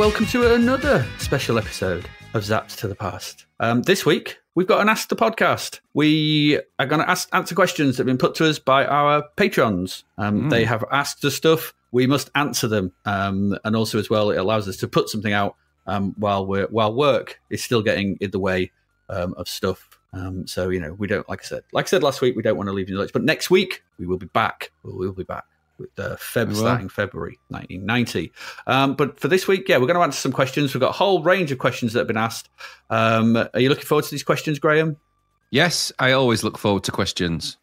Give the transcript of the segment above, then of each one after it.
welcome to another special episode of Zapped to the Past. This week, we've got an Ask the Podcast. We are going to answer questions that have been put to us by our patrons. They have asked us stuff. We must answer them. And also, as well, it allows us to put something out while work is still getting in the way of stuff. So, you know, we don't, like I said last week, we don't want to leave you in the lurch. But next week, we will be back. We'll be back with starting February 1990. But for this week, we're going to answer some questions. We've got a whole range of questions that have been asked. Are you looking forward to these questions, Graham? Yes, I always look forward to questions.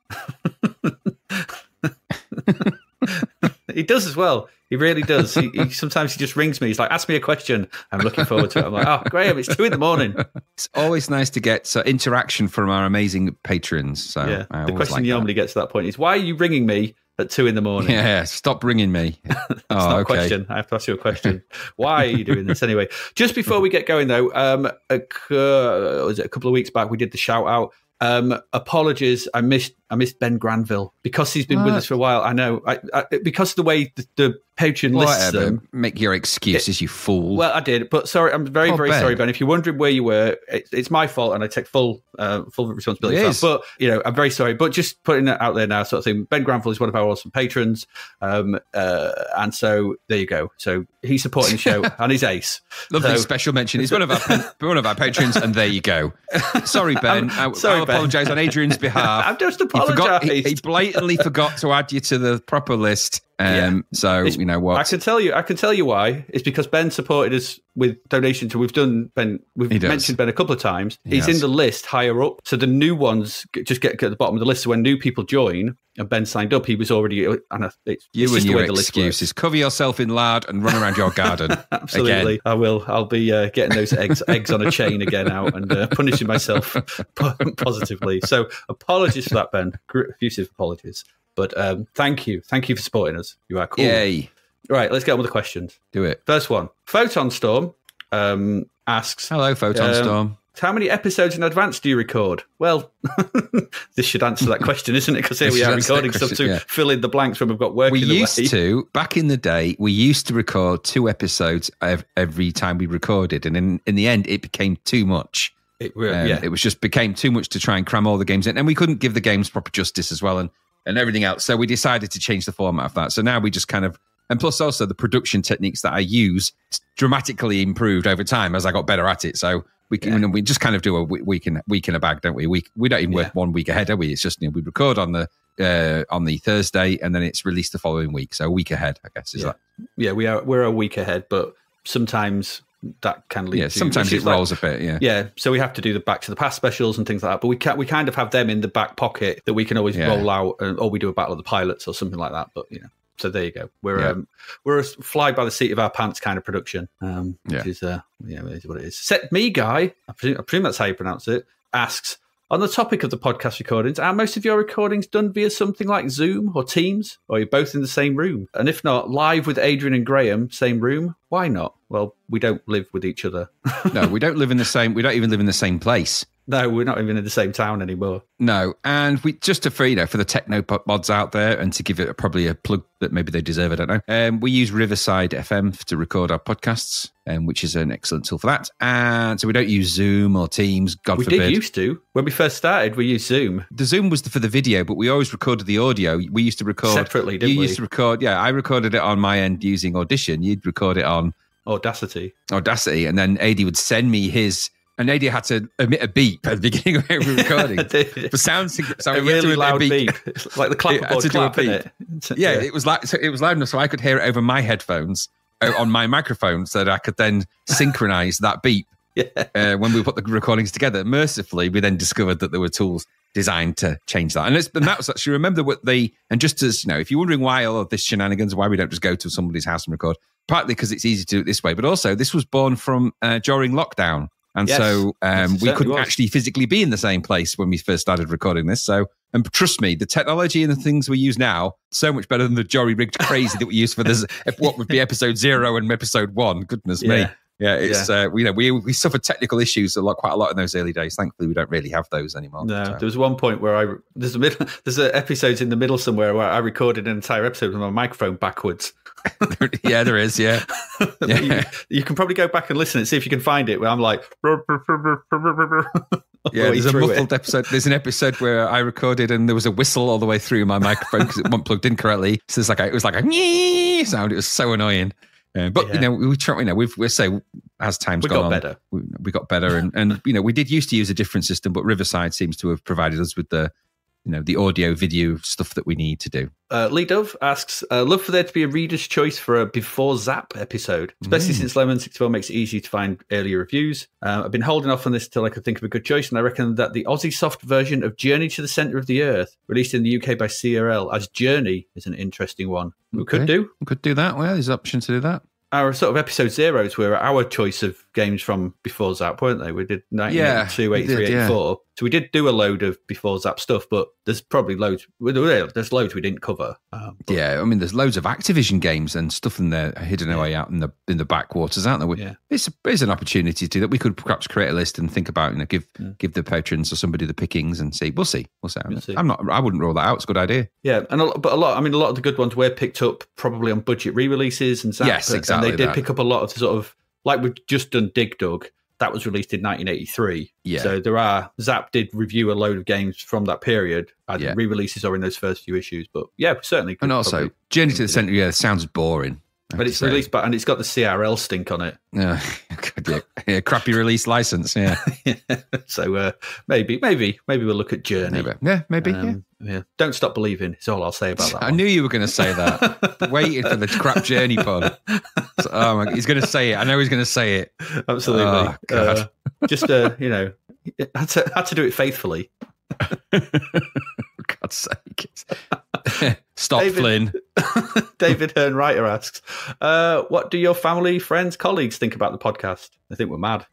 He does as well. He really does. Sometimes he just rings me. He's like, ask me a question. I'm looking forward to it. I'm like, oh, Graham, it's 2 a.m. It's always nice to get interaction from our amazing patrons. So the question normally gets to that point is, why are you ringing me at 2 a.m? Yeah, stop ringing me. It's not a question. I have to ask you a question. Why are you doing this anyway? Just before we get going, though, a couple of weeks back, we did the shout out. Apologies, I missed Ben Granville because he's been with us for a while. I know, because of the way the Patreon lists them. Make your excuses, you fool. Well, I did, but sorry, I'm very sorry, Ben. If you're wondering where you were, it's my fault, and I take full responsibility for that. But you know, I'm very sorry. But just putting it out there now, sort of thing. Ben Granville is one of our awesome patrons, and so there you go. So he's supporting the show, and he's ace. Lovely special mention. He's one of our patrons, and there you go. Sorry, Ben. I apologise on Adrian's behalf. I'm just apologising. He blatantly forgot to add you to the proper list. So you know what? I can tell you why. It's because Ben supported us with donations. We've mentioned Ben a couple of times. He's in the list higher up. So the new ones just get at the bottom of the list. So when new people join and Ben signed up, he was already. It's you just and the your way the excuses. List Cover yourself in lard and run around your garden. Absolutely, again. I will. I'll be getting those eggs on a chain again out and punishing myself positively. So apologies for that, Ben. Effusive apologies. But thank you for supporting us. You are cool. Yay. Right, let's get on with the questions. Do it. First one. Photon Storm asks... Hello, Photon Storm. How many episodes in advance do you record? Well, this should answer that question, isn't it? Because here we are recording stuff to fill in the blanks when we've got work in the way. We used to, back in the day, record 2 episodes every time we recorded. And in the end, it became too much. It became too much to try and cram all the games in. And we couldn't give the games proper justice as well. And everything else. So we decided to change the format of that. So now we just kind of, and plus also the production techniques that I use dramatically improved over time as I got better at it. So we just kind of do a week in a bag, don't we? We don't even work 1 week ahead, do we? It's just, we record on the Thursday and then it's released the following week. So a week ahead, I guess. Is that? Yeah, we're a week ahead, but sometimes that can lead to... sometimes it rolls a bit, Yeah, so we have to do the Back to the Past specials and things like that, but we kind of have them in the back pocket that we can always roll out, or we do a Battle of the Pilots or something like that, but, you know, so there you go. We're a fly by the seat of our pants kind of production, which is, it is what it is. Set Me Guy, I presume that's how you pronounce it, asks, on the topic of the podcast recordings, are most of your recordings done via something like Zoom or Teams, or are you both in the same room? And if not, live with Adrian and Graham, same room? Why not? Well, we don't live with each other. No, we don't even live in the same place. No, we're not even in the same town anymore. No, and we just for the techno mods out there, and to give it probably a plug that maybe they deserve, I don't know. We use Riverside FM to record our podcasts, which is an excellent tool for that. And so we don't use Zoom or Teams. God forbid. We did used to when we first started. We used Zoom. The Zoom was for the video, but we always recorded the audio. We used to record separately. Didn't we? You used to record. Yeah, I recorded it on my end using Audition. You'd record it on Audacity, and then AD would send me his. And Nadia had to emit a beep at the beginning of every recording. For sound, so a really loud beep. It's like the clapperboard clap, isn't it? Yeah, it was loud enough so I could hear it over my headphones on my microphone, so that I could then synchronize that beep. When we put the recordings together. Mercifully, we then discovered that there were tools designed to change that. And that was actually, remember what and just as, if you're wondering why all of this shenanigans, why we don't just go to somebody's house and record, partly because it's easy to do it this way, but also this was born from during lockdown. And so we couldn't actually physically be in the same place when we first started recording this. So, and trust me, the technology and the things we use now, so much better than the jury-rigged crazy that we used for this, what would be episode 0 and episode 1. Goodness me. It's we suffered technical issues quite a lot in those early days. Thankfully, we don't really have those anymore. No, there was one point where there's episodes in the middle somewhere where I recorded an entire episode with my microphone backwards. Yeah, there is. Yeah, you can probably go back and listen and see if you can find it. Where I'm like, there's a muffled episode. There's an episode where I recorded and there was a whistle all the way through my microphone because it wasn't plugged in correctly. So it was like a sound. It was so annoying. But we try. We say as time's gone on, better. We got better, and we did used to use a different system, but Riverside seems to have provided us with the audio video stuff that we need to do. Lee Dove asks, love for there to be a reader's choice for a Before Zap episode, especially since Lemon 64 makes it easy to find earlier reviews. I've been holding off on this till I could think of a good choice, and I reckon that the Aussie soft version of Journey to the Centre of the Earth, released in the UK by CRL as Journey, is an interesting one. We could do that. Well, there's an option to do that. Our sort of episode zeros were our choice of games from Before Zap, weren't they? We did 1982, 83, 84. So we did do a load of Before Zap stuff, but there's probably loads. There's loads we didn't cover. There's loads of Activision games and stuff in there hidden away out in the backwaters, aren't there? It's an opportunity to do that. We could perhaps create a list and think about, give the patrons or somebody the pickings and see. We'll see. I wouldn't rule that out. It's a good idea. Yeah, and a lot of the good ones were picked up probably on budget re-releases and Zap. Yes, exactly. And they did pick up a lot of the sort of, like we've just done Dig Dug. That was released in 1983. Yeah. So Zap did review a load of games from that period, either re-releases or in those first few issues. But yeah, certainly. And also, Journey to the Centre sounds boring. But it's released by, and it's got the CRL stink on it. Crappy release license. Yeah. So maybe we'll look at Journey. Maybe. Don't stop believing. Is all I'll say about that. I knew you were going to say that. Waiting for the crap Journey pun. So, he's going to say it. I know he's going to say it. Absolutely. Oh, God. Had to do it faithfully. For God's sake. Stop, Flynn. David Hearn-Writer asks, what do your family, friends, colleagues think about the podcast? I think we're mad.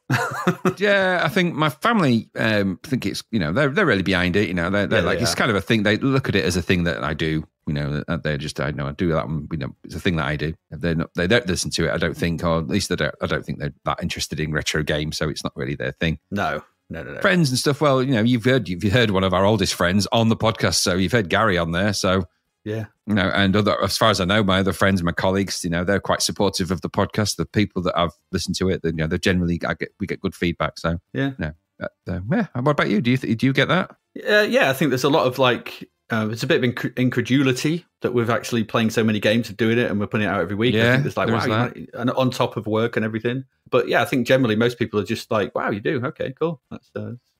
Yeah, I think my family think it's, they're really behind it. It's kind of a thing. They look at it as a thing that I do. They're just, I do that one. It's a thing that I do. They don't listen to it, I don't think, or at least I don't think they're that interested in retro games, so it's not really their thing. No. Friends and stuff. Well, you've heard one of our oldest friends on the podcast, so you've heard Gary on there. So yeah, and as far as I know, my other friends, my colleagues, they're quite supportive of the podcast. The people that I've listened to it, they're generally we get good feedback. So yeah. What about you? Do you get that? Yeah, I think there's a lot of it's a bit of incredulity that we're actually playing so many games and doing it, and we're putting it out every week. Yeah, I think there's wow, and on top of work and everything. But yeah, I think generally most people are just like, wow, you do? Okay, cool. That's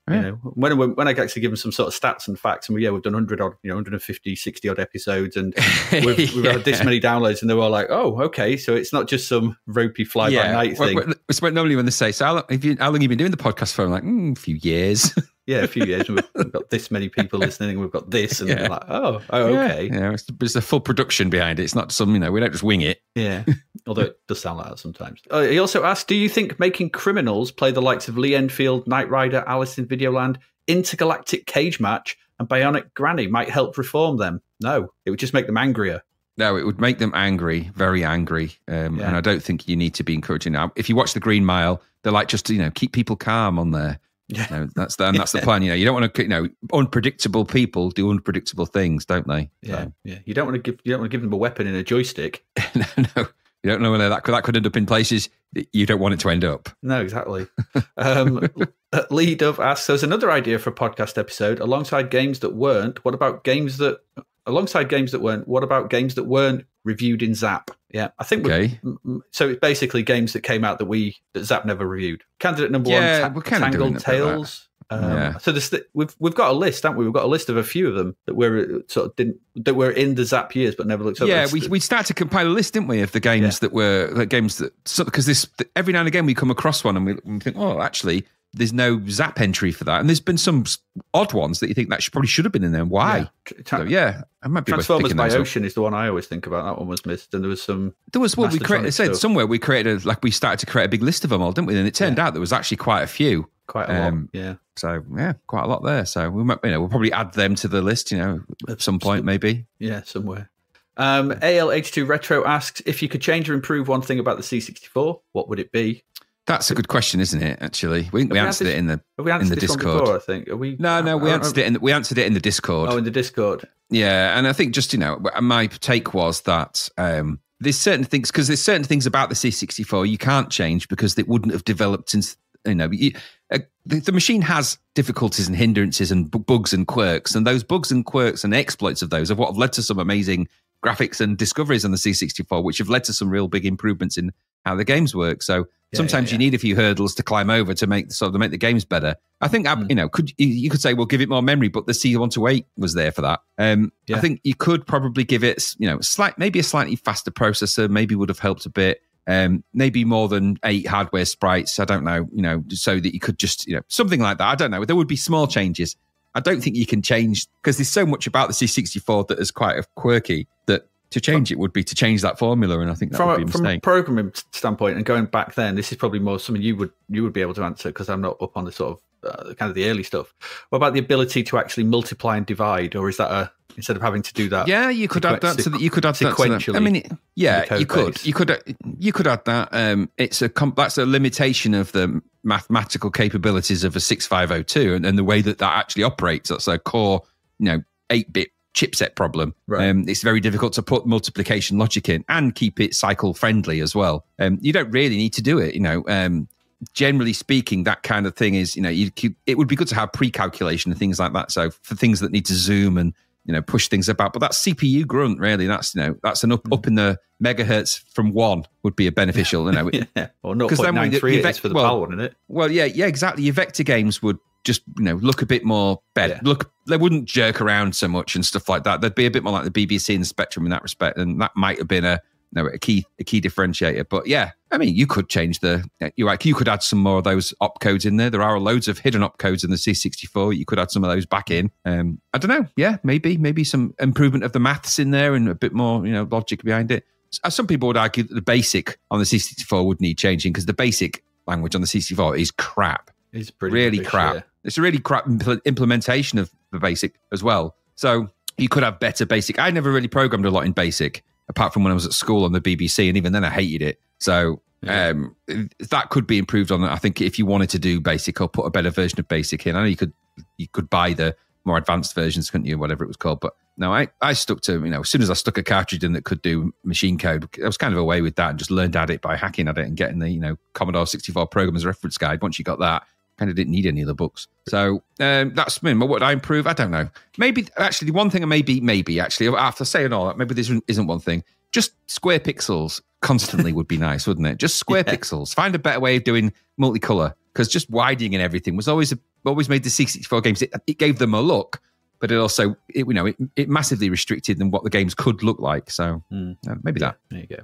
when I actually give them some sort of stats and facts, and we've done 150, 60 odd episodes, and we've had this many downloads, and they're all like, oh, okay, so it's not just some ropey fly by night thing. It's normally when they say, so how long have you been doing the podcast for? I'm like, a few years. Yeah, a few years. And we've got this many people listening. We've got this, and they're like, oh, okay. Yeah, it's a full production behind it. It's not some, we don't just wing it. Yeah, although it does sound like that sometimes. He also asked, do you think making criminals play the likes of Lee Enfield, Knight Rider, Alice in Videoland, Intergalactic Cage Match, and Bionic Granny might help reform them? No, it would just make them angrier. No, it would make them angry, very angry. And I don't think you need to be encouraging. Now, if you watch The Green Mile, they're like just keep people calm on there. Yeah, that's the plan. You don't want to. Unpredictable people do unpredictable things, don't they? Yeah, yeah. You don't want to give them a weapon and a joystick. No. You don't know whether that could end up in places that you don't want it to end up. No, exactly. Lee Dove asks, "There's another idea for a podcast episode alongside games that weren't. What about games that weren't reviewed in Zap?" Yeah, I think. Okay. So it's basically games that came out that Zap never reviewed. Candidate number one, Tangled Tales. So we've got a list, haven't we? We've got a list of a few of them that were in the Zap years but never looked up. Yeah, we started to compile a list, didn't we, of the games because every now and again we come across one and we think, oh, actually, there's no Zap entry for that, and there's been some odd ones that you think that probably should have been in there. Why? I might be Transformers by Ocean is the one I always think about. That one was missed, and there was one we created. It said somewhere we created we started to create a big list of them all, didn't we? And it turned out there was actually quite a few. Quite a lot, yeah. So quite a lot there. So we might, we'll probably add them to the list, at some point maybe. Yeah, somewhere. ALH2 Retro asks, if you could change or improve one thing about the C64, what would it be? That's a good question, isn't it? Actually, we answered it in the Discord. Before, I think. Are we? No, we answered it. We answered it in the Discord. Oh, in the Discord. Yeah, and I think just my take was that there's certain things about the C64 you can't change because it wouldn't have developed since the machine has difficulties and hindrances and bugs and quirks, and those bugs and quirks and exploits of those are what have led to some amazing graphics and discoveries on the C64, which have led to some real big improvements in how the games work. So sometimes you need a few hurdles to climb over to make the games better. I think you could say, well, give it more memory, but the C128 was there for that. I think you could probably give it maybe a slightly faster processor, maybe would have helped a bit. Maybe more than 8 hardware sprites. I don't know. So that you could just something like that. I don't know. There would be small changes. I don't think you can change because there's so much about the C64 that is quite quirky that to change it would be to change that formula, and I think that would be a mistake. From a programming standpoint, and going back then, this is probably more something you would be able to answer because I'm not up on the sort of kind of the early stuff. What about the ability to actually multiply and divide, or is that instead of having to do that? Yeah, you could add that so that you could add sequentially. That. I mean, you could add that. That's a limitation of the mathematical capabilities of a 6502 and the way that actually operates. That's a core, 8-bit chipset problem. Right. It's very difficult to put multiplication logic in and keep it cycle friendly as well. You don't really need to do it. Generally speaking, that kind of thing is, it would be good to have pre-calculation and things like that. So for things that need to zoom and push things about, but that's CPU grunt really. That's that's an up in the megahertz from 1 would be a beneficial. Or 0.93 is for the power one, isn't it? Well, yeah, exactly. Your vector games would just look a bit more better. Yeah. They wouldn't jerk around so much and stuff like that. They'd be a bit more like the BBC and the Spectrum in that respect, and that might have been a key differentiator. But yeah, I mean, you could change you could add some more of those opcodes in there. There are loads of hidden opcodes in the C64. You could add some of those back in. I don't know. Yeah, maybe some improvement of the maths in there and a bit more logic behind it. Some people would argue that the BASIC on the C64 would need changing because the BASIC language on the C64 is crap. It's pretty really rubbish, crap. Yeah. It's a really crap implementation of the BASIC as well. So you could have better BASIC. I never really programmed a lot in BASIC, apart from when I was at school on the BBC, and even then I hated it. So that could be improved on. I think if you wanted to do BASIC or put a better version of BASIC in, I know you could buy the more advanced versions, couldn't you? Whatever it was called. But no, I stuck to as soon as I stuck a cartridge in that could do machine code, I was kind of away with that and just learned at it by hacking at it and getting the Commodore 64 Programmer's Reference Guide. Once you got that, kind of didn't need any of the books. So that's me. What would I improve? I don't know. Maybe actually one thing, maybe actually after saying all that, maybe this isn't one thing. Just square pixels constantly would be nice, wouldn't it? Just square pixels. Find a better way of doing multicolor, because just widening and everything was always made the C64 games. It gave them a look, but it also it massively restricted them what the games could look like. So maybe that. There you go.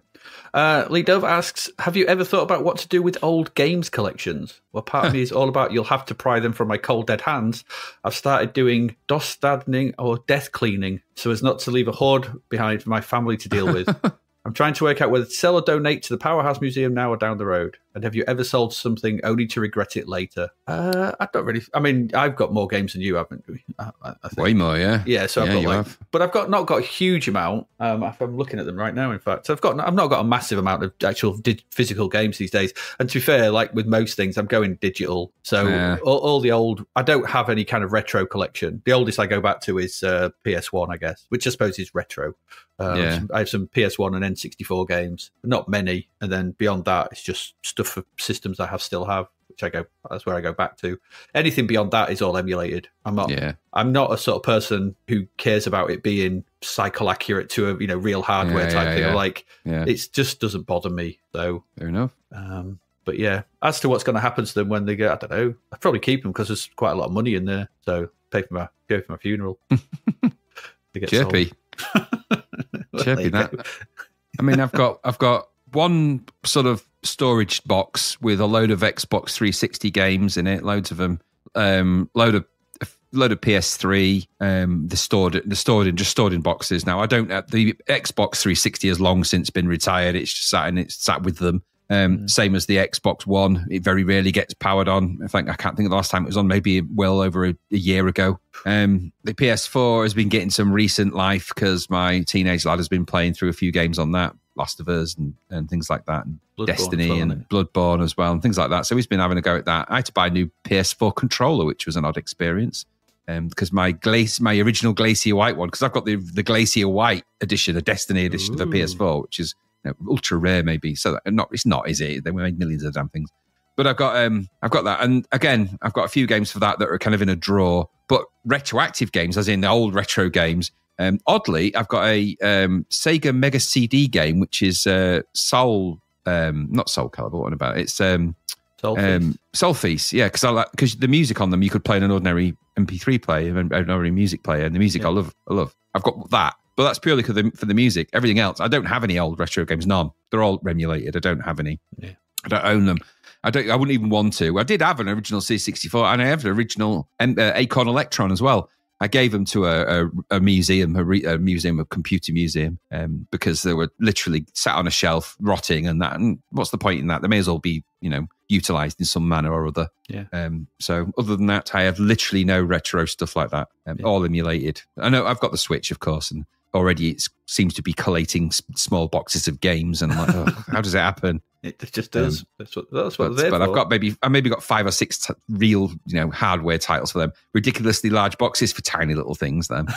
Lee Dove asks, have you ever thought about what to do with old games collections? Well, part of me is all about you'll have to pry them from my cold dead hands. I've started doing dostadning or death cleaning so as not to leave a hoard behind for my family to deal with. I'm trying to work out whether to sell or donate to the Powerhouse Museum now or down the road. And have you ever sold something only to regret it later? I don't really. I mean, I've got more games than you, haven't we? I think. Way more, yeah. Yeah, so I've got but I've not got a huge amount. If I'm looking at them right now, in fact, so I've not got a massive amount of actual physical games these days. And to be fair, like with most things, I'm going digital. So all the old, I don't have any kind of retro collection. The oldest I go back to is PS1, I guess, which I suppose is retro. I have some PS1 and N64 games, but not many. And then beyond that, it's just stuff for systems I still have, which that's where I go back to. Anything beyond that is all emulated. I'm not a sort of person who cares about it being cycle accurate to a real hardware type thing. It just doesn't bother me. So fair enough. But yeah, as to what's going to happen to them when they get, I don't know. I'd probably keep them because there's quite a lot of money in there. So pay for my funeral. Chirpy. Chirpy that. I mean, I've got one sort of storage box with a load of Xbox 360 games in it, loads of them, load of PS3. They're stored in boxes now. The Xbox 360 has long since been retired. It's just sat with them. Same as the Xbox One, it very rarely gets powered on. I can't think of the last time it was on, maybe well over a year ago. The PS4 has been getting some recent life because my teenage lad has been playing through a few games on that. Last of Us and things like that, and Bloodborne Destiny and Bloodborne as well, and things like that. So he's been having a go at that. I had to buy a new PS4 controller, which was an odd experience. Because my original Glacier White one, because I've got the Glacier White edition, the Destiny edition of the PS4, which is ultra rare, maybe. So it's not, is it? They made millions of damn things. But I've got that, and again, I've got a few games for that are kind of in a drawer. But retroactive games, as in the old retro games. Oddly, I've got a Sega Mega CD game, which is Soul, not Soul Calibur. What about it? It's Soul Feast, yeah, because the music on them you could play in an ordinary MP3 player, an ordinary music player, and the music I love. I've got that, but that's purely for the music. Everything else, I don't have any old retro games. None. They're all emulated. I don't have any. Yeah. I don't own them. I wouldn't even want to. I did have an original C64, and I have an original Acorn Electron as well. I gave them to a museum, a computer museum, because they were literally sat on a shelf rotting and that. And what's the point in that? They may as well be, utilized in some manner or other. Yeah. So other than that, I have literally no retro stuff like that. All emulated. I know I've got the Switch, of course, and already it seems to be collating small boxes of games. And I'm like, oh, how does it happen? It just does. That's what they're for. I've maybe got 5 or 6 real, hardware titles for them. Ridiculously large boxes for tiny little things. Then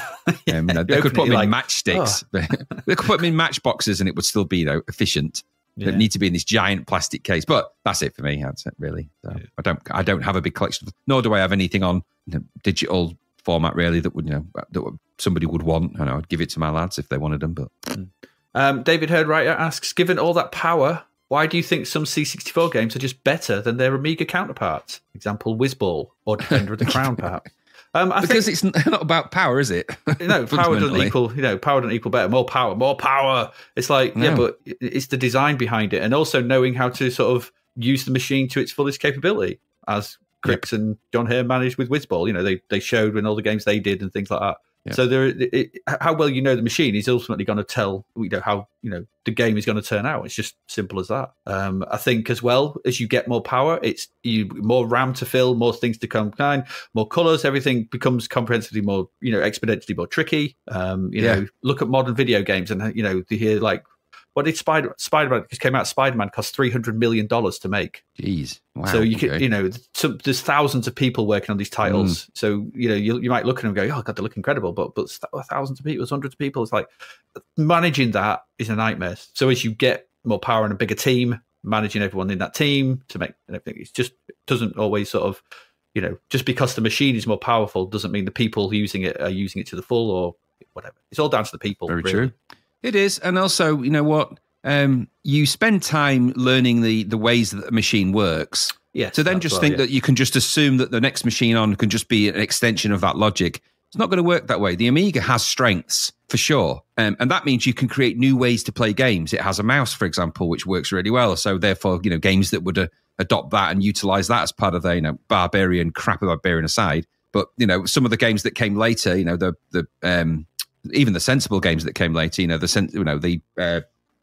they could put them in matchsticks. Oh. They could put them in matchboxes, and it would still be efficient. They need to be in this giant plastic case. But that's it for me. That's it, really. So I don't have a big collection, nor do I have anything on digital format really that would somebody would want. I know I'd give it to my lads if they wanted them. But David Herdwriter asks, given all that power, why do you think some C64 games are just better than their Amiga counterparts? Example, Whizball or Defender of the Crown, perhaps. Because it's not about power, is it? No, power doesn't equal. Power doesn't equal better. More power. It's like but it's the design behind it, and also knowing how to sort of use the machine to its fullest capability, as Crix and John Hare managed with Whizball. They showed in all the games they did and things like that. Yeah. So how well the machine is ultimately going to tell how the game is going to turn out. It's just simple as that. I think as well as you get more power, it's more RAM to fill, more things to combine, more colors. Everything becomes comprehensively more exponentially more tricky. Look at modern video games and to hear like. What did Spider-Man just came out? Spider-Man cost $300 million to make. Jeez! Wow. So you could, there's thousands of people working on these titles. So you might look at them and go, "Oh God, they look incredible," but thousands of people, hundreds of people. It's like managing that is a nightmare. So as you get more power and a bigger team, managing everyone in that team to make everything, it doesn't always sort of, just because the machine is more powerful doesn't mean the people using it are using it to the full or whatever. It's all down to the people. Very true. It is, and also, you know what? You spend time learning the ways that the machine works. Yeah. So then just think that you can just assume that the next machine on can just be an extension of that logic. It's not going to work that way. The Amiga has strengths for sure, and that means you can create new ways to play games. It has a mouse, for example, which works really well. So therefore, games that would adopt that and utilize that as part of their barbarian aside. But some of the games that came later, even the sensible games that came later, the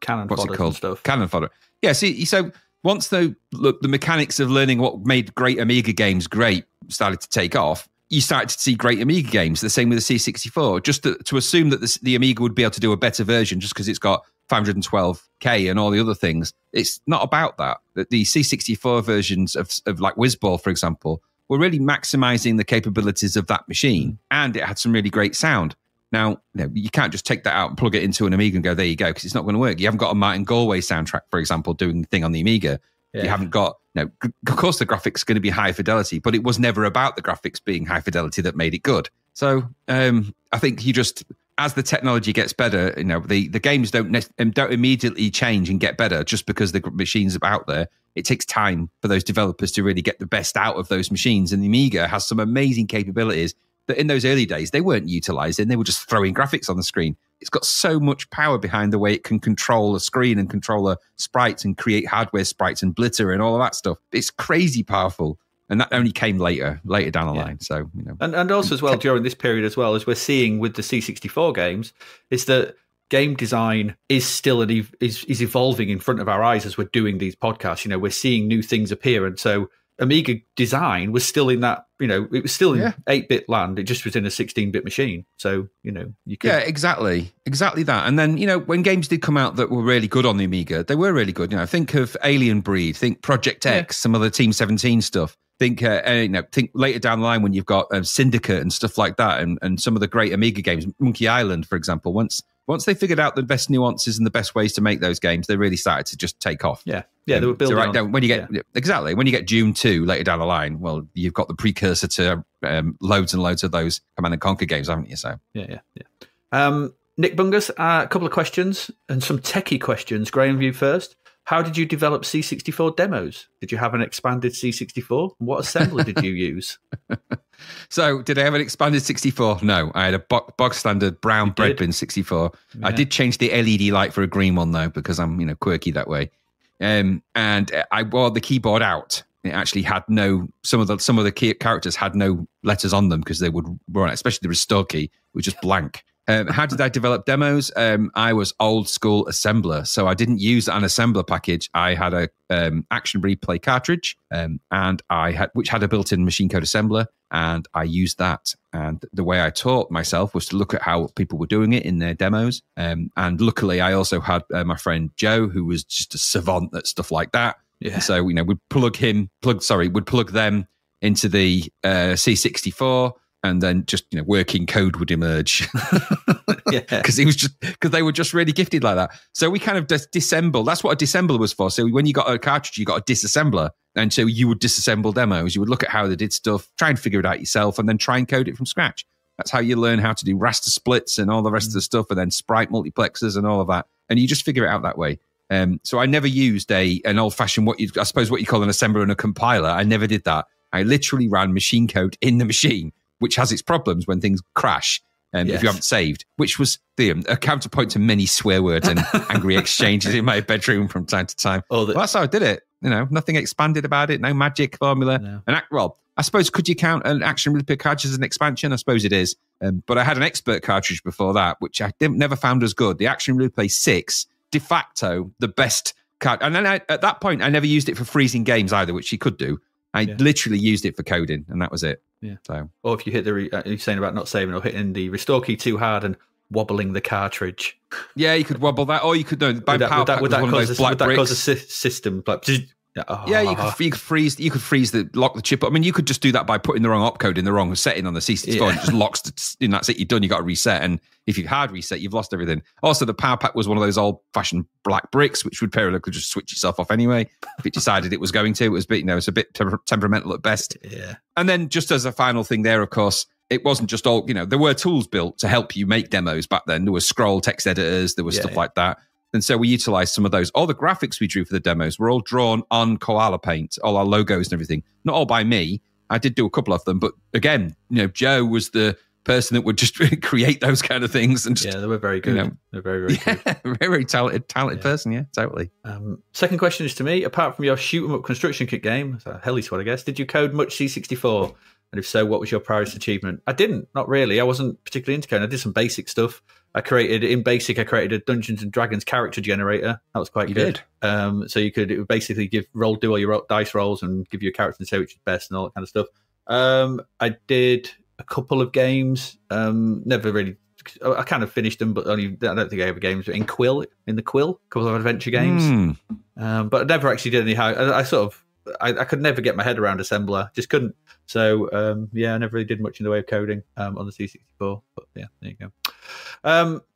cannon what's fodder it called? And stuff. Cannon fodder. Yeah. So once the mechanics of learning what made great Amiga games great started to take off, you started to see great Amiga games. The same with the C64. Just to assume that the Amiga would be able to do a better version just because it's got 512K and all the other things. It's not about that. The C64 versions of like Whizball, for example, were really maximizing the capabilities of that machine, and it had some really great sound. Now, you can't just take that out and plug it into an Amiga and go, there you go, because it's not going to work. You haven't got a Martin Galway soundtrack, for example, doing the thing on the Amiga. Yeah. You haven't got, of course the graphics are going to be high fidelity, but it was never about the graphics being high fidelity that made it good. So I think as the technology gets better, the games don't immediately change and get better just because the machines are out there. It takes time for those developers to really get the best out of those machines. And the Amiga has some amazing capabilities that in those early days, they weren't utilizing. They were just throwing graphics on the screen. It's got so much power behind the way it can control a screen and control a sprites and create hardware sprites and blitter and all of that stuff. It's crazy powerful. And that only came later down the line. So, And also as well, during this period as well, as we're seeing with the C64 games, is that game design is still is evolving in front of our eyes as we're doing these podcasts. We're seeing new things appear. And so Amiga design was still in that, it was still in 8-bit land. It just was in a 16-bit machine. So, you could... Yeah, exactly that. And then, when games did come out that were really good on the Amiga, they were really good. Think of Alien Breed, think Project X, some of the Team 17 stuff. Think later down the line when you've got Syndicate and stuff like that, and some of the great Amiga games, Monkey Island, for example. Once they figured out the best nuances and the best ways to make those games, they really started to just take off. Yeah, they were building. So when you get when you get Doom 2 later down the line, well, you've got the precursor to loads and loads of those Command and Conquer games, haven't you? So yeah. Nick Bungus, a couple of questions and some techie questions. Graham, you first. How did you develop C64 demos? Did you have an expanded C64? What assembler did you use? So, did I have an expanded 64? No, I had a bog standard brown bread bin 64. Yeah. I did change the LED light for a green one though, because I'm quirky that way. And I wore the keyboard out. It actually had some of the key characters had no letters on them because they would run, especially the restore key, it was just blank. How did I develop demos? I was old school assembler, so I didn't use an assembler package. I had a action replay cartridge, which had a built-in machine code assembler, and I used that. And the way I taught myself was to look at how people were doing it in their demos. And luckily, I also had my friend Joe, who was just a savant at stuff like that. Yeah. So we'd plug them into the C64. And then just working code would emerge, because they were just really gifted like that. So we kind of disassemble. That's what a disassembler was for. So when you got a cartridge, you got a disassembler, and so you would disassemble demos. You would look at how they did stuff, try and figure it out yourself, and then try and code it from scratch. That's how you learn how to do raster splits and all the rest of the stuff, and then sprite multiplexers and all of that. And you just figure it out that way. So I never used an old-fashioned what you call an assembler and a compiler. I never did that. I literally ran machine code in the machine, which has its problems when things crash if you haven't saved, which was a counterpoint to many swear words and angry exchanges in my bedroom from time to time. Well, that's how I did it. Nothing expanded about it, no magic formula. No. I suppose, could you count an Action Replay cartridge as an expansion? I suppose it is. But I had an Expert cartridge before that, which I never found as good. The Action Replay 6, de facto, the best card. And then at that point, I never used it for freezing games either, which you could do. I literally used it for coding, and that was it. Yeah. So, or if you hit you're saying about not saving or hitting the restore key too hard and wobbling the cartridge. Yeah, you could wobble that, or you could would that cause a system like? Yeah, you could freeze lock the chip. I mean, you could just do that by putting the wrong opcode in the wrong setting on the C64. And it just locks and that's it. You're done. You got to reset. And if you hard reset, you've lost everything. Also, the power pack was one of those old-fashioned black bricks, which would periodically just switch itself off anyway if it decided it was going to. It was it's a bit temperamental at best. Yeah. And then just as a final thing there, of course, it wasn't just all. There were tools built to help you make demos back then. There was scroll text editors. There was stuff like that. And so we utilized some of those. All the graphics we drew for the demos were all drawn on Koala Paint, all our logos and everything. Not all by me. I did do a couple of them. But again, Joe was the person that would just create those kind of things. And just, they were very good. They're very, very good. Very, very talented person. Yeah, totally. Second question is to me. Apart from your shoot 'em up construction kit game, so Helly Squad, I guess, did you code much C64? And if so, what was your proudest achievement? I didn't, not really. I wasn't particularly into coding. I did some basic stuff. I created a Dungeons and Dragons character generator. That was quite good. So it would basically do all your dice rolls and give you a character and say which is best and all that kind of stuff. I did a couple of games. Never really. I kind of finished them, but I don't think I ever games in the Quill, a couple of adventure games. But I never actually did any. I could never get my head around assembler. Just couldn't. So I never really did much in the way of coding on the C64. But yeah, there you go.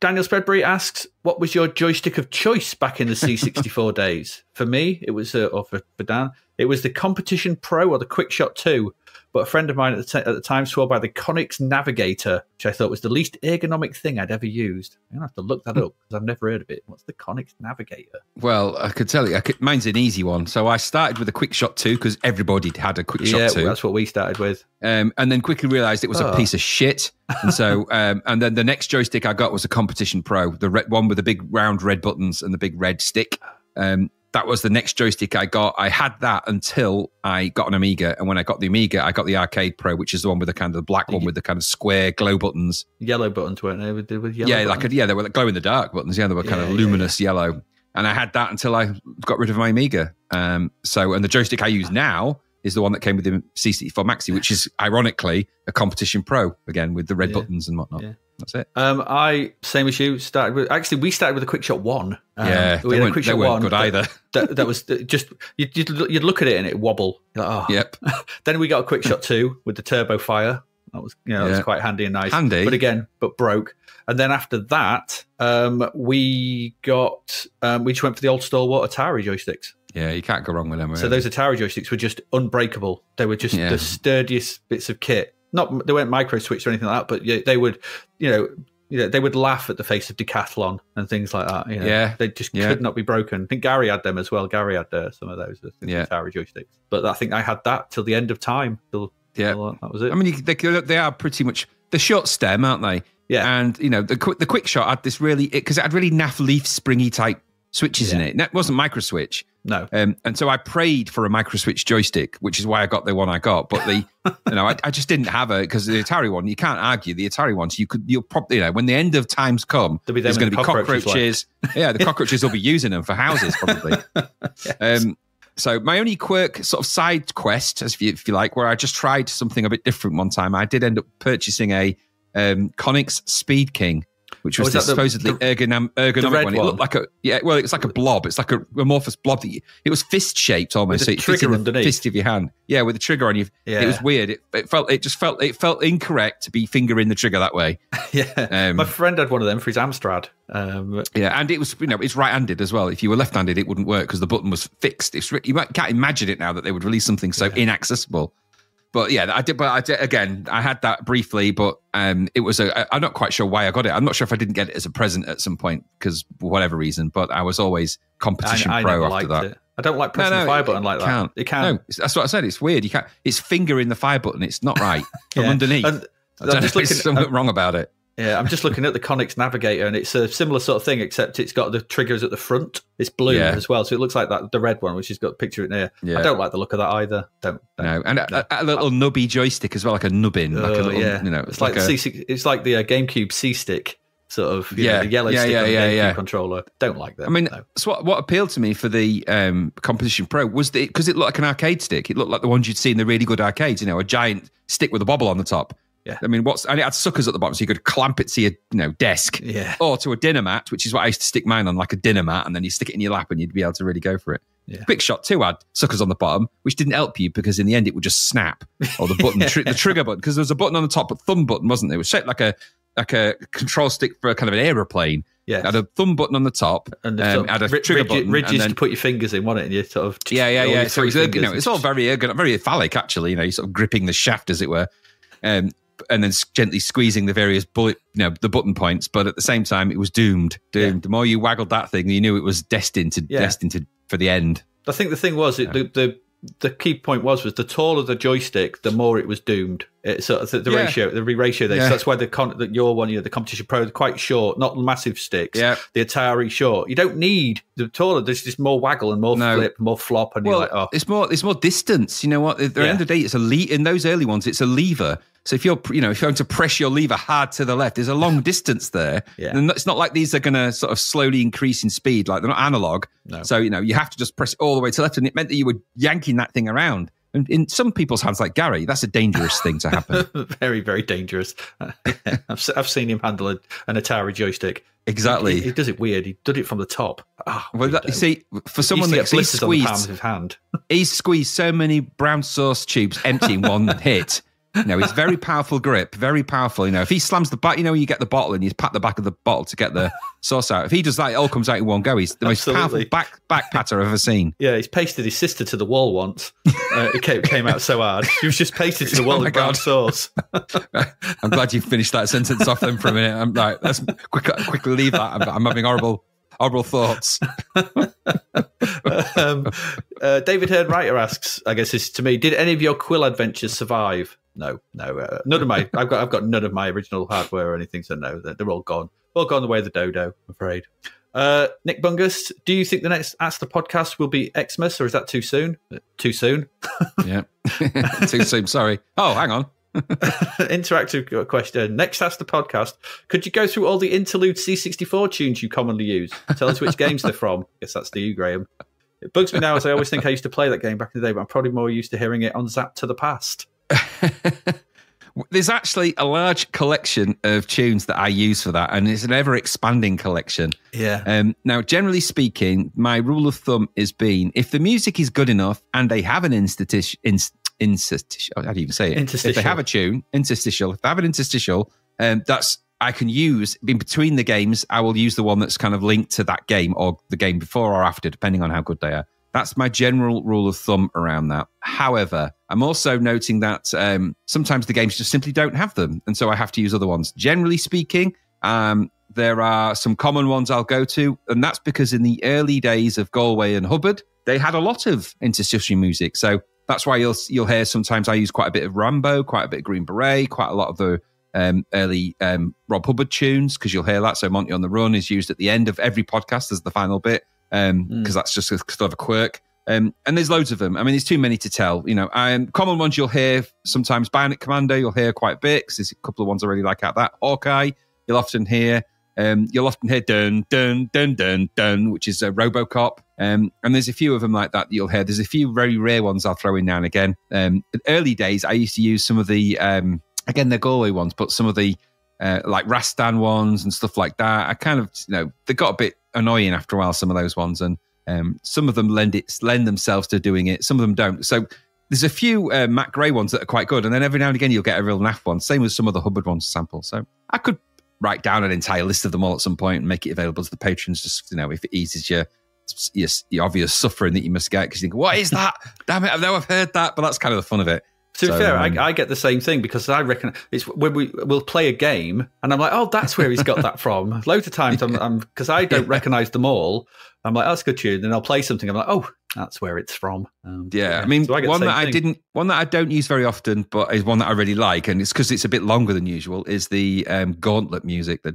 Daniel Spreadbury asks, what was your joystick of choice back in the C64 days? For me, it was, or for Dan, it was the Competition Pro or the QuickShot 2. But a friend of mine at the time swore by the Conix Navigator, which I thought was the least ergonomic thing I'd ever used. I'm going to have to look that up because I've never heard of it. What's the Conix Navigator? Well, I could tell you, mine's an easy one. So I started with a QuickShot 2 because everybody had a QuickShot 2. Yeah, that's what we started with. And then quickly realised it was a piece of shit. And so, and then the next joystick I got was a Competition Pro, the red one with the big round red buttons and the big red stick. That was the next joystick I got. I had that until I got an Amiga. And when I got the Amiga, I got the Arcade Pro, which is the one with the kind of the black one with the kind of square glow buttons. Yellow buttons, weren't they? With yellow buttons? They were like glow in the dark buttons. Yeah, they were kind of luminous yellow. And I had that until I got rid of my Amiga. And the joystick I use now is the one that came with the C64 Maxi, which is ironically a Competition Pro again with the red buttons and whatnot. Yeah. That's it. I, same as you, we started with a QuickShot 1. We had a QuickShot 1 good either. That was just you'd look at it and it wobble. Like, oh. Yep. Then we got a QuickShot 2 with the turbo fire. That was that was quite handy and nice. But broke. And then after that, we just went for the old stalwart Atari joysticks. Yeah, you can't go wrong with them. Really. So those Atari joysticks were just unbreakable. They were just the sturdiest bits of kit. They weren't micro switched or anything like that, but they would, they would laugh at the face of Decathlon and things like that. They just could not be broken. I think Gary had them as well. Gary had some of those Atari joysticks. But I think I had that till the end of time. Till that was it. I mean, they are pretty much the short stem, aren't they? Yeah. And the QuickShot had this because it had really naff leaf springy type switches in it. It wasn't micro switch. No. And so I prayed for a micro switch joystick, which is why I got the one I got. But I just didn't have it because the Atari one, you can't argue. The Atari ones, you'll probably, when the end of times come, there's going to be cockroaches. Yeah, the cockroaches will be using them for houses probably. Yes. So my only quirk, sort of side quest, if you like, where I just tried something a bit different one time, I did end up purchasing a Conix Speed King, which was supposedly ergonomic one. It looked like it's like a blob. It's like a amorphous blob. It was fist shaped almost. With a trigger underneath. Fist of your hand. Yeah, with the trigger on you. Yeah. It was weird. It felt incorrect to be fingering the trigger that way. Yeah. My friend had one of them for his Amstrad. And it was, it's right-handed as well. If you were left-handed, it wouldn't work because the button was fixed. You can't imagine it now that they would release something so inaccessible. But yeah, I did. But again, I had that briefly, but it was I'm not quite sure why I got it. I'm not sure if I didn't get it as a present at some point because for whatever reason. But I was always Competition Pro after that. It. I don't like pressing the fire button like that. It can't. No, that's what I said. It's weird. You can't. It's fingering the fire button. It's not right from underneath. And there's something wrong about it. Yeah, I'm just looking at the Conix Navigator, and it's a similar sort of thing, except it's got the triggers at the front. It's blue as well, so it looks like the red one, which has got a picture in there. Yeah. I don't like the look of that either. Don't. No, and a little nubby joystick as well, like a nubbin. Like a little, it's like it's like the GameCube C-Stick, sort of. The yellow stick on the GameCube controller. Don't like that. I mean, so what appealed to me for the Competition Pro was because it looked like an arcade stick. It looked like the ones you'd see in the really good arcades. A giant stick with a bobble on the top. Yeah, I mean, and it had suckers at the bottom, so you could clamp it to your desk, or to a dinner mat, which is what I used to stick mine on, like a dinner mat, and then you stick it in your lap, and you'd be able to really go for it. Yeah. QuickShot 2 had suckers on the bottom, which didn't help you because in the end it would just snap, or the button, the trigger button, because there was a button on the top, a thumb button, wasn't there? It was shaped like a control stick for a kind of an aeroplane. Yeah, it had a thumb button on the top, and had a trigger button, ridges to put your fingers in, wasn't it? And you sort of So it's all very phallic actually. You're sort of gripping the shaft as it were. And then gently squeezing the various the button points, but at the same time, it was doomed. Yeah. The more you waggled that thing, you knew it was destined for the end. I think the thing was the key point was the taller the joystick, the more it was doomed. The ratio there. So that's why the Competition Pro, quite short, not massive sticks. Yeah. The Atari short. You don't need the taller. There's just more waggle and more flip, more flop, and you're like, oh, it's more distance. You know what? At the end of the day, it's in those early ones, it's a lever. So if you're going to press your lever hard to the left, there's a long distance there. Yeah. And it's not like these are going to sort of slowly increase in speed. Like they're not analog. No. So, you have to just press it all the way to the left. And it meant that you were yanking that thing around. And in some people's hands, like Gary, that's a dangerous thing to happen. Very, very dangerous. I've seen him handle an Atari joystick. Exactly. He does it weird. He did it from the top. You see, for someone that he's squeezed, on the palm of his hand. He's squeezed so many brown sauce tubes empty in one hit. It's very powerful grip, very powerful. If he slams the back, you get the bottle and you pat the back of the bottle to get the sauce out. If he does that, it all comes out in one go. He's the most powerful back patter I've ever seen. Yeah, he's pasted his sister to the wall once. It came out so hard. She was just pasted to the wall with brown sauce. I'm glad you finished that sentence off then for a minute. I'm like, let's quickly leave that. I'm having horrible thoughts. David Hearn-Writer asks, I guess this is to me, did any of your Quill adventures survive? No. None of my. I've got none of my original hardware or anything. So no, they're all gone. All gone the way of the dodo. I'm afraid. Nick Bungus, do you think the next Ask the Podcast will be Xmas, or is that too soon? Too soon. Yeah, too soon. Sorry. Oh, hang on. Interactive question. Next Ask the Podcast. Could you go through all the interlude C64 tunes you commonly use? Tell us which games they're from. I guess that's to you, Graham. It bugs me now as I always think I used to play that game back in the day, but I'm probably more used to hearing it on Zapped to the Past. There's actually a large collection of tunes that I use for that, and it's an ever-expanding collection. Yeah. Now, generally speaking, my rule of thumb has been, if the music is good enough and they have an interstitial, how do you even say it? If they have a tune, interstitial, if they have an interstitial, that's I can use, in between the games, I will use the one that's kind of linked to that game or the game before or after, depending on how good they are. That's my general rule of thumb around that. However, I'm also noting that sometimes the games just simply don't have them, and so I have to use other ones. Generally speaking, there are some common ones I'll go to, and that's because in the early days of Galway and Hubbard, they had a lot of interstitial music. So that's why you'll hear sometimes I use quite a bit of Rambo, quite a bit of Green Beret, quite a lot of the early Rob Hubbard tunes, because you'll hear that. So Monty on the Run is used at the end of every podcast as the final bit. Because that's just sort of a quirk. And there's loads of them. I mean, there's too many to tell. Common ones you'll hear sometimes. Bionic Commando, you'll hear quite a bit, because there's a couple of ones I really like out that. Hawkeye, you'll often hear dun, dun, dun, dun, dun, which is RoboCop. And there's a few of them like that you'll hear. There's a few very rare ones I'll throw in now and again. In early days, I used to use some of the, again, they're Galway ones, but some of the like Rastan ones and stuff like that. I kind of, they got a bit annoying after a while, some of those ones, and some of them lend themselves to doing it, some of them don't. So there's a few Matt Gray ones that are quite good, and then every now and again you'll get a real naff one. Same with some of the Hubbard ones to sample. So I could write down an entire list of them all at some point and make it available to the patrons, just if it eases your obvious suffering that you must get, because you think, what is that? Damn it, I've heard that. But that's kind of the fun of it. To be fair, I get the same thing, because I reckon it's when we'll play a game and I'm like, oh, that's where he's got that from. Loads of times I'm because I don't recognise them all. I'm like, oh, that's a good tune. And I'll play something. I'm like, oh, that's where it's from. I mean, so one that I don't use very often, but is one that I really like, and it's because it's a bit longer than usual, is the Gauntlet music. The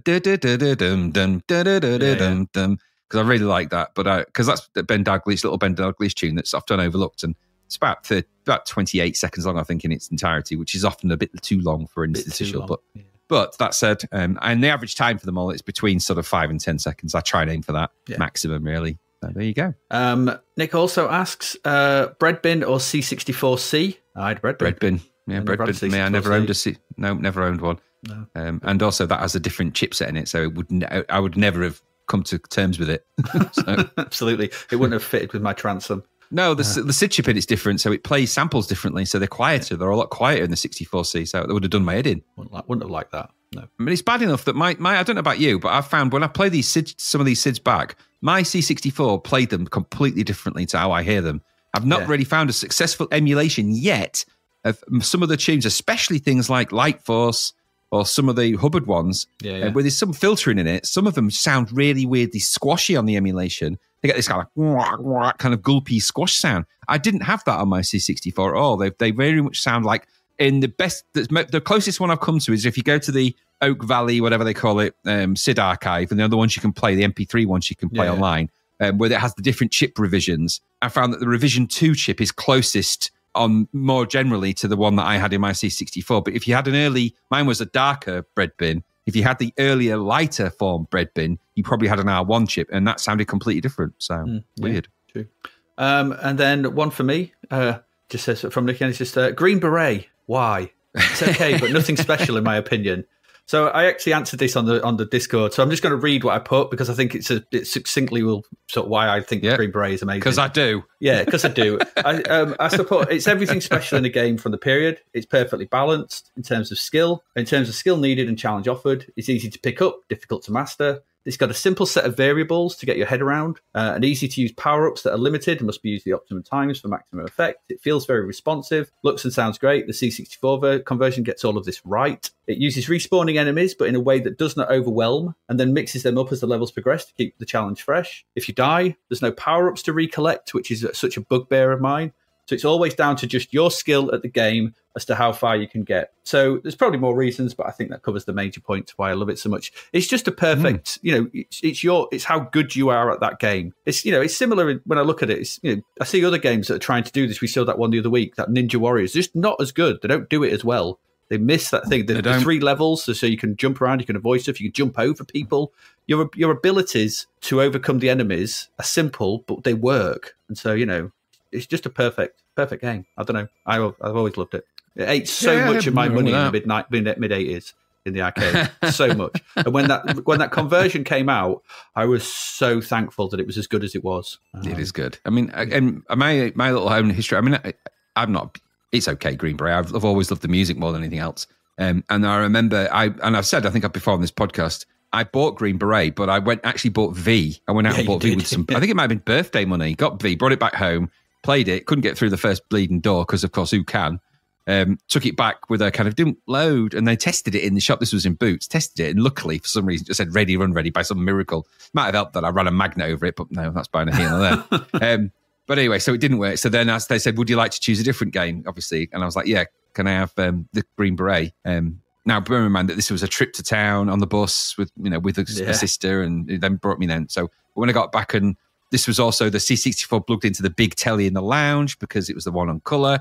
because I really like that, but because that's little Ben Dalglish tune that's often overlooked, and it's about 28 seconds long, I think, in its entirety, which is often a bit too long for an interstitial. But that said, and the average time for them all, it's between sort of 5 and 10 seconds. I try and aim for that maximum, really. So there you go. Nick also asks, bread bin or C64C? I had bread bin. Bread bin. Yeah, bread bin for me. I never owned a C. No, never owned one. No. And also that has a different chipset in it, so I would never have come to terms with it. So. Absolutely. It wouldn't have fitted with my transom. No, the SID chip in it's different, so it plays samples differently, so they're quieter. They're a lot quieter in the 64C, so it would have done my head in. Wouldn't have liked that, no. I mean, it's bad enough that my I don't know about you, but I've found when I play some of these SIDs back, my C64 played them completely differently to how I hear them. I've not really found a successful emulation yet of some of the tunes, especially things like Light Force or some of the Hubbard ones, where there's some filtering in it. Some of them sound really weirdly squashy on the emulation. They get this kind of kind of gulpy squash sound. I didn't have that on my C64 at all. They very much sound like in the closest one I've come to is if you go to the Oak Valley, whatever they call it, SID archive, and the other ones you can play, the MP3 ones you can play online, where it has the different chip revisions. I found that the revision 2 chip is closest on more generally to the one that I had in my C64. But if you had mine was a darker bread bin. If you had the earlier, lighter form bread bin, you probably had an R1 chip, and that sounded completely different. So weird. True. And then one for me, just says from Nick, and it's just Green Beret. Why? It's okay, but nothing special in my opinion. So I actually answered this on the Discord. So I'm just going to read what I put, because I think it succinctly will sort of why I think Green Beret is amazing. Because I do. Yeah, because I do. I support it's everything special in the game from the period. It's perfectly balanced in terms of skill needed and challenge offered. It's easy to pick up, difficult to master. It's got a simple set of variables to get your head around, and easy to use power-ups that are limited and must be used at the optimum times for maximum effect. It feels very responsive, looks and sounds great. The C64 conversion gets all of this right. It uses respawning enemies, but in a way that does not overwhelm, and then mixes them up as the levels progress to keep the challenge fresh. If you die, there's no power-ups to recollect, which is such a bugbear of mine. So it's always down to just your skill at the game as to how far you can get. So there's probably more reasons, but I think that covers the major points why I love it so much. It's just a perfect, it's how good you are at that game. It's, it's similar when I look at it. It's, I see other games that are trying to do this. We saw that one the other week, that Ninja Warriors, just not as good. They don't do it as well. They miss that thing. The 3 levels, so you can jump around, you can avoid stuff, you can jump over people. Your abilities to overcome the enemies are simple, but they work. And so, it's just a perfect game. I don't know. I've always loved it. It ate so much of my money in the mid-80s in the arcade. So much. And when that conversion came out, I was so thankful that it was as good as it was. It is good. I mean, and my little own history, I mean, I'm not... It's okay, Green Beret. I've always loved the music more than anything else. And I remember, I've said, I think before on this podcast, I bought Green Beret, but I actually bought V. I went out and bought V with some, I think it might have been birthday money. Got V, brought it back home, played it, couldn't get through the first bleeding door because, of course, who can? Took it back with a kind of didn't load, and they tested it in the shop. This was in Boots. Tested it, and luckily for some reason it just said ready, run ready by some miracle. Might have helped that I ran a magnet over it, but no, that's by here and there. But anyway, so it didn't work. So then they said, would you like to choose a different game, obviously? And I was like, yeah, can I have the Green Beret? Now, bear in mind that this was a trip to town on the bus with a sister, and it then brought me then. So when I got back, and this was also the C64 plugged into the big telly in the lounge because it was the one on colour.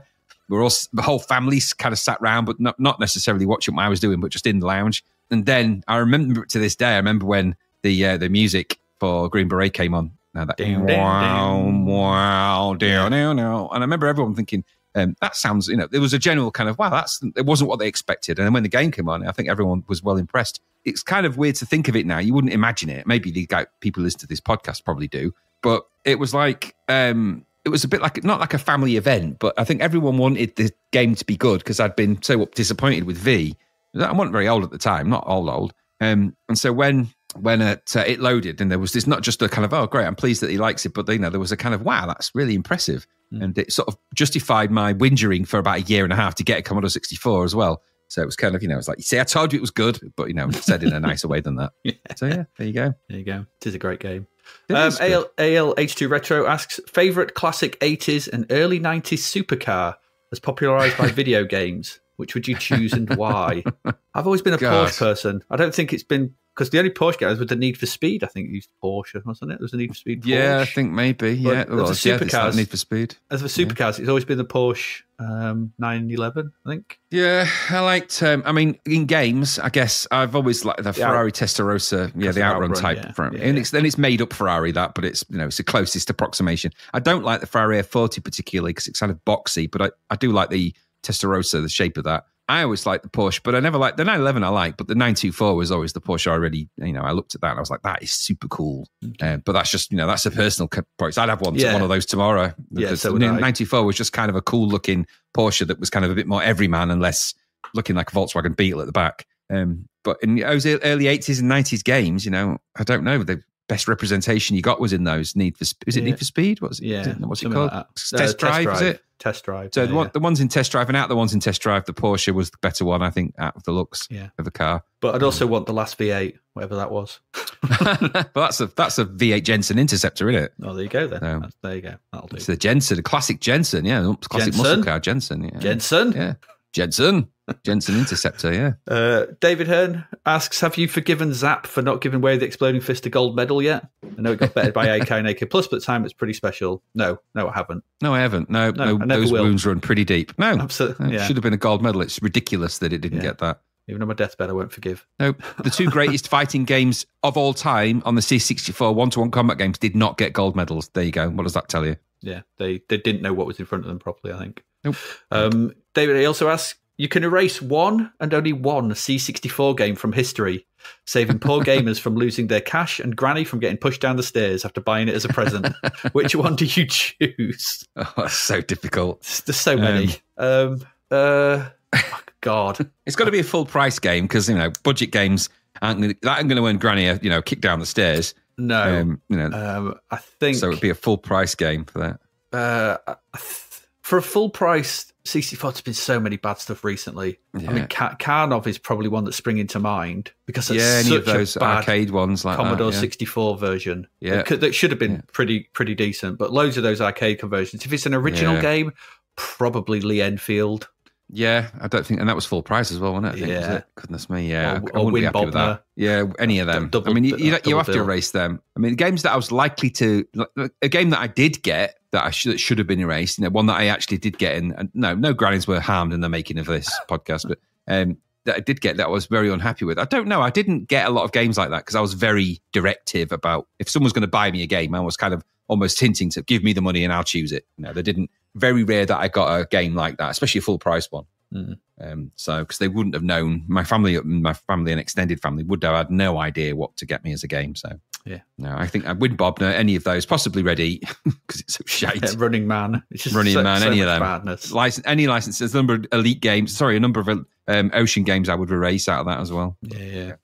The whole family kind of sat round, but not necessarily watching what I was doing, but just in the lounge. And then I remember to this day, I remember when the music for Green Beret came on. Now that wow, down. And I remember everyone thinking, that sounds, there was a general kind of, wow, it wasn't what they expected. And then when the game came on, I think everyone was well impressed. It's kind of weird to think of it now. You wouldn't imagine it. Maybe the people listening to this podcast probably do. But it was like, it was a bit like, not like a family event, but I think everyone wanted the game to be good because I'd been so disappointed with V. I wasn't very old at the time, not old. And so when it loaded, and there was this, not just a kind of, oh, great, I'm pleased that he likes it, but there was a kind of, wow, that's really impressive. And it sort of justified my whingering for about a year and a half to get a Commodore 64 as well. So it was kind of, it's like, see, I told you it was good, but, said in a nicer way than that. So yeah, there you go. There you go. It is a great game. ALH2 Retro asks, favourite classic 80s and early 90s supercar as popularised by video games? Which would you choose and why? I've always been a Porsche person. I don't think it's been... Because the only Porsche games with the Need for Speed, I think, used Porsche, wasn't it? There was a Need for Speed Porsche. Yeah, I think maybe. Yeah, well, the supercars, Need for Speed. As for supercars, it's always been the Porsche 911, I think. Yeah, I liked... in games, I guess, I've always liked the Ferrari Testarossa, the Outrun type. And it's made up Ferrari, that, but it's it's the closest approximation. I don't like the Ferrari F40 particularly because it's kind of boxy, but I do like the Testarossa, the shape of that. I always liked the Porsche, but I never liked the 911. I like, but the 924 was always the Porsche. I really, I looked at that and I was like, that is super cool. Okay. But that's just, that's a personal choice. I'd have one of those tomorrow. Yeah, so the 924 was just kind of a cool looking Porsche that was kind of a bit more everyman and less looking like a Volkswagen Beetle at the back. But in those early 80s and 90s games, I don't know. The best representation you got was in those Need for Speed. Need for Speed? What's it called? Like Test Drive, is it? Test Drive. So the ones in Test Drive, and out the ones in Test Drive, the Porsche was the better one, I think, out of the looks of the car. But I'd also want the last V8, whatever that was. But that's a V8 Jensen Interceptor, isn't it? Oh, there you go then. There you go. That'll do. It's the Jensen, the classic Jensen, classic muscle car Jensen. Yeah. Jensen? Yeah. Jensen Interceptor, yeah. David Hearn asks, have you forgiven Zap for not giving away the Exploding Fist a gold medal yet? I know it got bettered by AK and AK Plus, but at the time it's pretty special. No, I haven't. No, I haven't. No, those wounds run pretty deep. No, absolutely. It should have been a gold medal. It's ridiculous that it didn't get that. Even on my deathbed, I won't forgive. No, the two greatest fighting games of all time on the C64 one-to-one combat games did not get gold medals. There you go. What does that tell you? Yeah, they didn't know what was in front of them properly, I think. Nope. David, he also asks, you can erase one and only one C64 game from history, saving poor gamers from losing their cash and Granny from getting pushed down the stairs after buying it as a present. Which one do you choose? Oh, that's so difficult. There's so many. God. It's got to be a full price game because, budget games aren't going to earn Granny a, kick down the stairs. No. I think... So it would be a full price game for that. For a full price... CC4, there's been so many bad stuff recently. Yeah. I mean, Karnov is probably one that's springing to mind because it's any of those arcade ones like Commodore 64 version. Yeah, that should have been pretty decent. But loads of those arcade conversions. If it's an original game, probably Lee Enfield. Yeah, I don't think, and that was full price as well, wasn't it? I think, was it? Goodness me, yeah. I wouldn't be happy with that. Yeah, any of them. You have to erase them. I mean, the games that I was likely to, a game that I did get that should have been erased. One that I actually did get in. And no grannies were harmed in the making of this podcast, but that I did get that I was very unhappy with. I don't know. I didn't get a lot of games like that because I was very directive about if someone's going to buy me a game, I was kind of almost hinting to give me the money and I'll choose it. They didn't. Very rare that I got a game like that, especially a full price one. So because they wouldn't have known, my family and extended family would have had no idea what to get me as a game. So yeah, no, I think I wouldn't bother any of those. Possibly Ready because it's so shite. Yeah, Running Man, it's just Running Man, so any of them. Badness. Any licenses, a number of elite games. Sorry, a number of ocean games I would erase out of that as well. Yeah.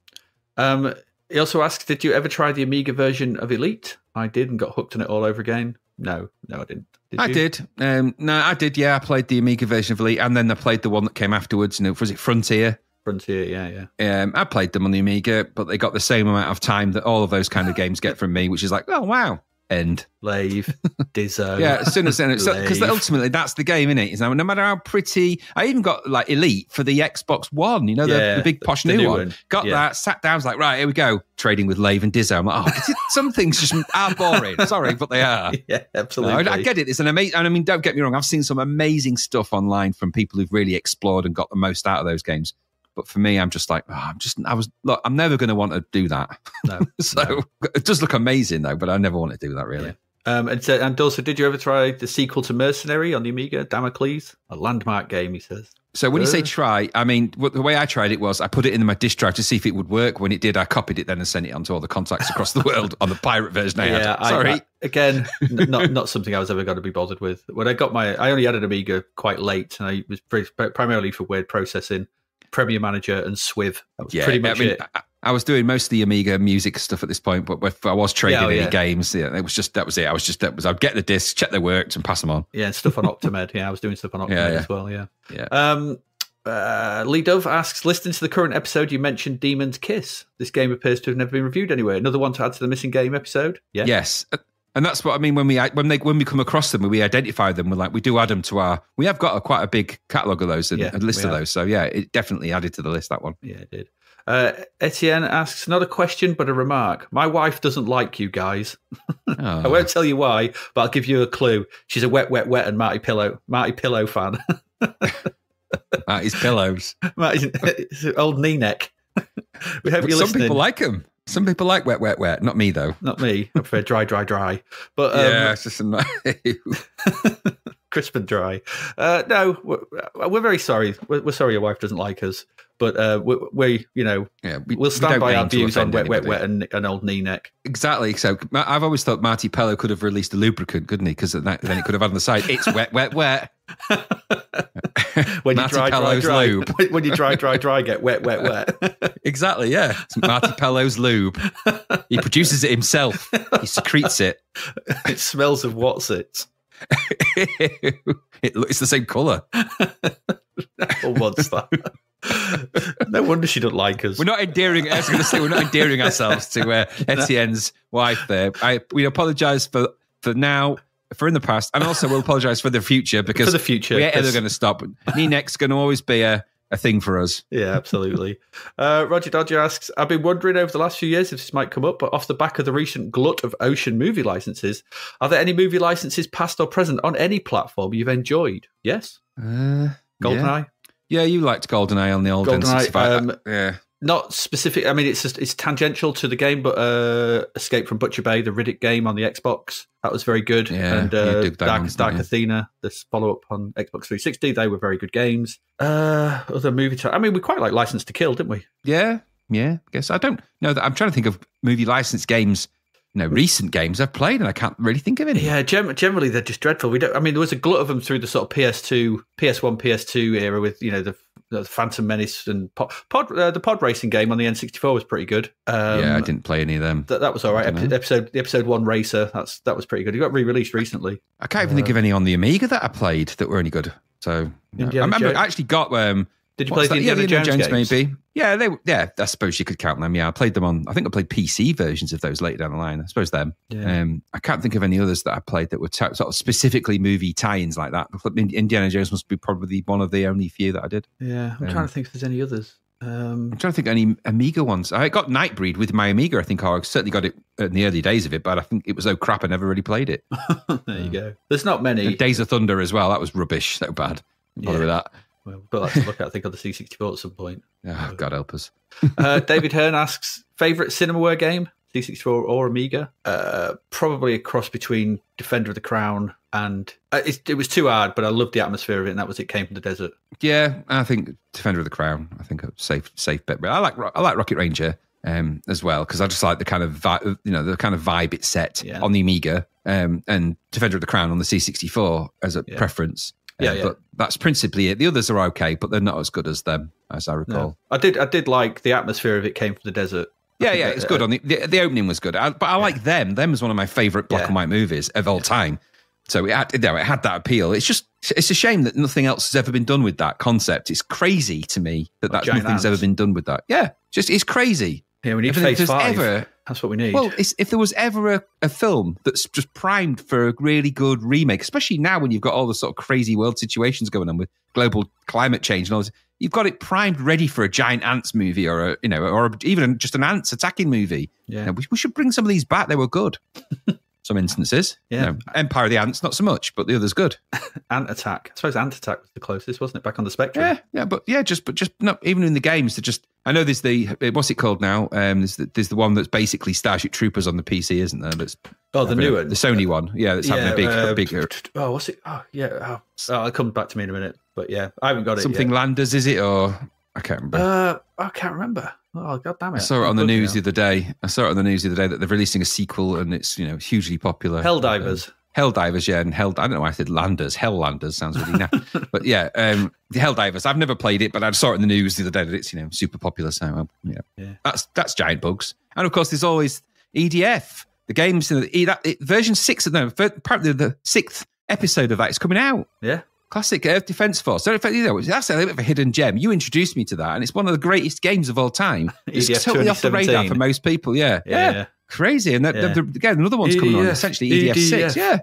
He also asks, did you ever try the Amiga version of Elite? I did and got hooked on it all over again. No, I didn't. I did. No, I did. Yeah, I played the Amiga version of Elite, and then I played the one that came afterwards. Was it Frontier? Frontier, yeah. I played them on the Amiga, but they got the same amount of time that all of those kind of games get from me, which is like, oh wow, end. Lave, Dizzo. Yeah, as soon as because ultimately that's the game, isn't it? No matter how pretty. I even got like Elite for the Xbox One. The big posh new one. Got that. Sat down. Was like, right, here we go. Trading with Lave and Dizzo. I'm like, some things just are boring. Sorry, but they are. Yeah, absolutely. I get it. It's an amazing. And I mean, don't get me wrong. I've seen some amazing stuff online from people who've really explored and got the most out of those games. But for me, I'm just like, I'm never going to want to do that. No. It does look amazing though, but I never want to do that really. Yeah. And also, did you ever try the sequel to Mercenary on the Amiga, Damocles? A landmark game, he says. So when you say try, I mean, the way I tried it was I put it in my disk drive to see if it would work. When it did, I copied it then and sent it onto all the contacts across the world on the pirate version I had. Sorry. Again, not something I was ever going to be bothered with. When I got I only had an Amiga quite late, and I was primarily for word processing, Premiere Manager and Swiv. That was pretty much it. I was doing most of the Amiga music stuff at this point, but if I was trading any games, that was it. I'd get the discs, check they worked, and pass them on. Yeah, and stuff on Optimed. Yeah, I was doing stuff on Optimed as well. Yeah. Lee Dove asks, listening to the current episode, you mentioned Demon's Kiss. This game appears to have never been reviewed anywhere. Another one to add to the missing game episode. Yeah. Yes. And that's what I mean when we come across them and we identify them. We do add them to we have got quite a big catalogue of those and a list of those. So yeah, it definitely added to the list, that one. Yeah, it did. Etienne asks, not a question, but a remark. My wife doesn't like you guys. I won't tell you why, but I'll give you a clue. She's a Wet, Wet and Marty Pillow fan. Marty's Pillows. Marty's old knee neck. We hope you're listening. Some people like them. Some people like wet. Not me, though. Not me. I prefer dry. But yeah, it's just crisp and dry. No, we're very sorry. We're sorry your wife doesn't like us. But we'll stand by our views on wet and old knee neck. Exactly. So I've always thought Marty Pello could have released a lubricant, couldn't he? Because then it could have had on the side, it's wet. When you Marty dry, Pello's dry. lube. When you dry, get wet. Exactly, yeah. It's Marty Pello's lube. He produces it himself. He secretes it. It smells of what's it? It's the same colour. Or what's that? No wonder she don't like us. We're not endearing. I was going to say we're not endearing ourselves to Etienne's wife. There, we apologise for now, for in the past, and also we'll apologise for the future because we ain't ever going to stop. Knee neck's going to always be a thing for us. Yeah, absolutely. Roger Dodger asks, I've been wondering over the last few years if this might come up, but off the back of the recent glut of ocean movie licenses, are there any movie licenses, past or present, on any platform you've enjoyed? Yes. GoldenEye. Yeah, you liked GoldenEye on the old GoldenEye. Yeah. Not specific. I mean, it's tangential to the game, but Escape from Butcher Bay, the Riddick game on the Xbox, that was very good. Yeah, and Dark Athena, this follow-up on Xbox 360, they were very good games. Other movie I mean, we quite like License to Kill, didn't we? Yeah. I guess I don't know that. I'm trying to think of movie license games. Recent games I've played, and I can't really think of any. Yeah, generally they're just dreadful. There was a glut of them through the sort of PS1, PS2 era with the Phantom Menace and the pod racing game on the N64 was pretty good. Yeah, I didn't play any of them. That was all right. The episode 1 Racer, that was pretty good. It got re-released recently. I can't even think of any on the Amiga that I played that were any good. So I remember I actually got. Did you play the Indiana Jones games? Maybe. Yeah, I suppose you could count them. Yeah, I played them on. I think I played PC versions of those later down the line. I suppose them. Yeah. I can't think of any others that I played that were sort of specifically movie tie-ins like that. Indiana Jones must be probably one of the only few that I did. Yeah, I'm trying to think if there's any others. I'm trying to think of any Amiga ones. I got Nightbreed with my Amiga, I think. I certainly got it in the early days of it, but I think it was so crap I never really played it. There you go. There's not many. And Days of Thunder as well. That was rubbish. So bad. Bother with that. We'll put that to look at, I think, on the C64 at some point. Oh, God help us. David Hearn asks, favourite Cinemaware game, C64 or Amiga? Probably a cross between Defender of the Crown and... it was too hard, but I loved the atmosphere of it, and that was It Came from the Desert. Yeah, I think Defender of the Crown, I think a safe bet. But I like Rocket Ranger as well, because I just like the kind of vibe it set on the Amiga, and Defender of the Crown on the C64 as a preference. But that's principally it. The others are okay, but they're not as good as them, as I recall. No. I did like the atmosphere of It Came from the Desert. It's good. On the opening was good, but I like them. Them is one of my favourite black and white movies of all time. So it had that appeal. It's a shame that nothing else has ever been done with that concept. It's crazy to me that nothing's ever been done with that. Yeah, it's crazy. Yeah, we need Phase 5. That's what we need. Well, if there was ever a film that's just primed for a really good remake, especially now when you've got all the sort of crazy world situations going on with global climate change and all this, you've got it primed ready for a giant ants movie or even just an ants attacking movie. Yeah, we should bring some of these back. They were good. Some instances. Yeah. Empire of the Ants, not so much, but the other's good. Ant Attack. I suppose Ant Attack was the closest, wasn't it? Back on the Spectrum. Just not even in the games. I know there's what's it called now? There's the one that's basically Starship Troopers on the PC, isn't there? That's the new one, the Sony one. Yeah, that's having a big. What's it? Oh yeah. It'll come back to me in a minute. But yeah, I haven't got it. Something yet. Landers, is it? Or I can't remember. I can't remember. Oh, God damn it. I saw it on the news the other day. that they're releasing a sequel and it's, hugely popular. Helldivers. Helldivers, yeah. And I don't know why I said Landers. Helllanders sounds really naff. But yeah, the Helldivers. I've never played it, but I saw it in the news the other day that it's, super popular. So, that's Giant Bugs. And of course, there's always EDF. The games, version 6, apparently the 6th episode of that is coming out. Yeah. Classic Earth Defense Force. So, that's a little bit of a hidden gem. You introduced me to that, and it's one of the greatest games of all time. It's totally off the radar for most people. Yeah. Crazy. And again, another one's coming on, essentially EDF 6. Yeah,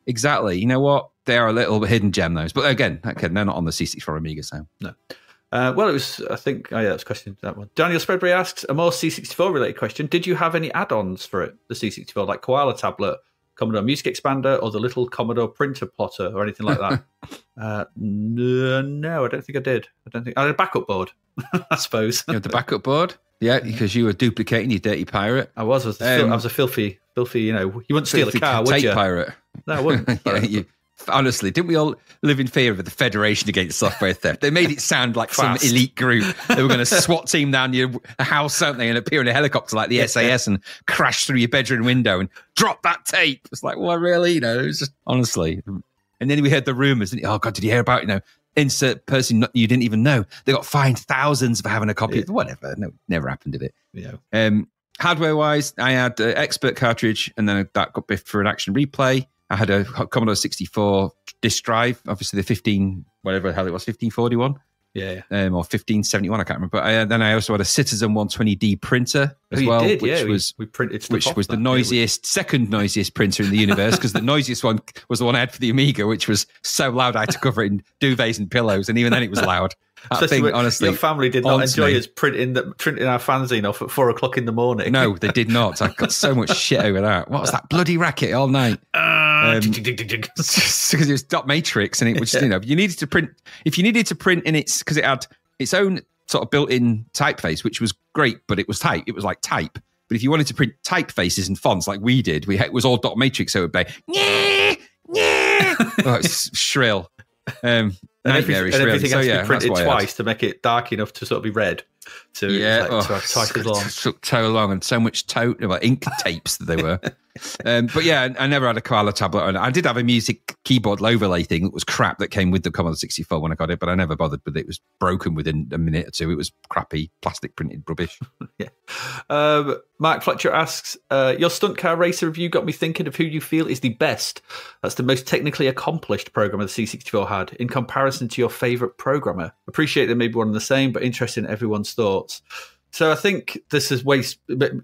exactly. You know what? They are a little bit hidden gem, those. But again, they're not on the C64 Amiga, so. No. Well, it was, I think, that's a question, that one. Daniel Spreadbury asks, a more C64 related question. Did you have any add-ons for it, the C64, like Koala Tablet, Commodore Music Expander, or the little Commodore Printer Plotter, or anything like that? No, I don't think I did. I had a backup board, I suppose. You had the backup board? Yeah, because you were duplicating, you dirty pirate. I was a filthy, you wouldn't steal a car, would you? Pirate. No, I wouldn't. Honestly, didn't we all live in fear of the Federation Against Software Theft? They made it sound like some elite group. They were going to SWAT team down your house, don't they, and appear in a helicopter like the SAS and crash through your bedroom window and drop that tape. It's like, well, really? It was just, honestly. And then we heard the rumours. Oh, God, did you hear about, insert person you didn't even know? They got fined thousands for having a copy of whatever. No, never happened, did it? Yeah. Hardware-wise, I had an Expert cartridge, and then that got biffed for an Action Replay. I had a Commodore 64 disk drive, obviously the 1541. Yeah. Or 1571, I can't remember. But then I also had a Citizen 120D printer as well, we printed stuff which was the noisiest, second noisiest printer in the universe, because the noisiest one was the one I had for the Amiga, which was so loud I had to cover it in duvets and pillows, and even then it was loud. Honestly, your family did not enjoy us printing our fanzine off at 4 o'clock in the morning. No, they did not. I got so much shit over that. What was that bloody racket all night? Because it was dot matrix, and it was you needed to print. If you needed to print in its, because it had its own sort of built-in typeface, which was great, but it was type. It was like type. But if you wanted to print typefaces and fonts like we did, it was all dot matrix, so it would be it's shrill. Everything has to be printed twice to make it dark enough to sort of be read. To have twice as long. Took so long, and so much ink tapes that they were. But yeah, I never had a Koala tablet. And I did have a music keyboard overlay thing that was crap that came with the Commodore 64 when I got it, but I never bothered with it. It was broken within a minute or two. It was crappy plastic printed rubbish. Yeah. Mark Fletcher asks, your stunt car racer review got me thinking of who you feel is the best. That's the most technically accomplished programmer the C64 had in comparison to your favourite programmer. Appreciate they may be one and the same, but interested in everyone's thoughts. So I think this is we split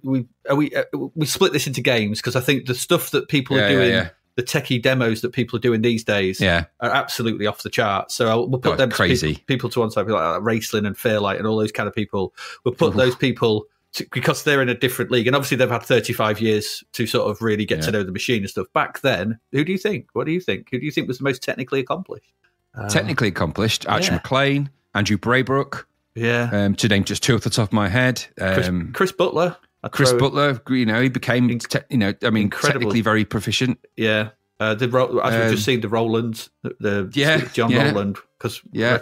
this into games, because I think the stuff that people are doing, the techie demos that people are doing these days, are absolutely off the chart. So we'll put them crazy people to one side, like Raceland and Fairlight and all those kind of people. We'll put those people because they're in a different league, and obviously they've had 35 years to sort of really get to know the machine and stuff. Back then, who do you think? What do you think? Who do you think was the most technically accomplished? Technically accomplished. Archie McLean, Andrew Braybrook. Yeah. To name just two off the top of my head. Chris Butler. Butler, he became, incredibly technically very proficient. Yeah. As we've just seen, the Rolands, John Roland, because the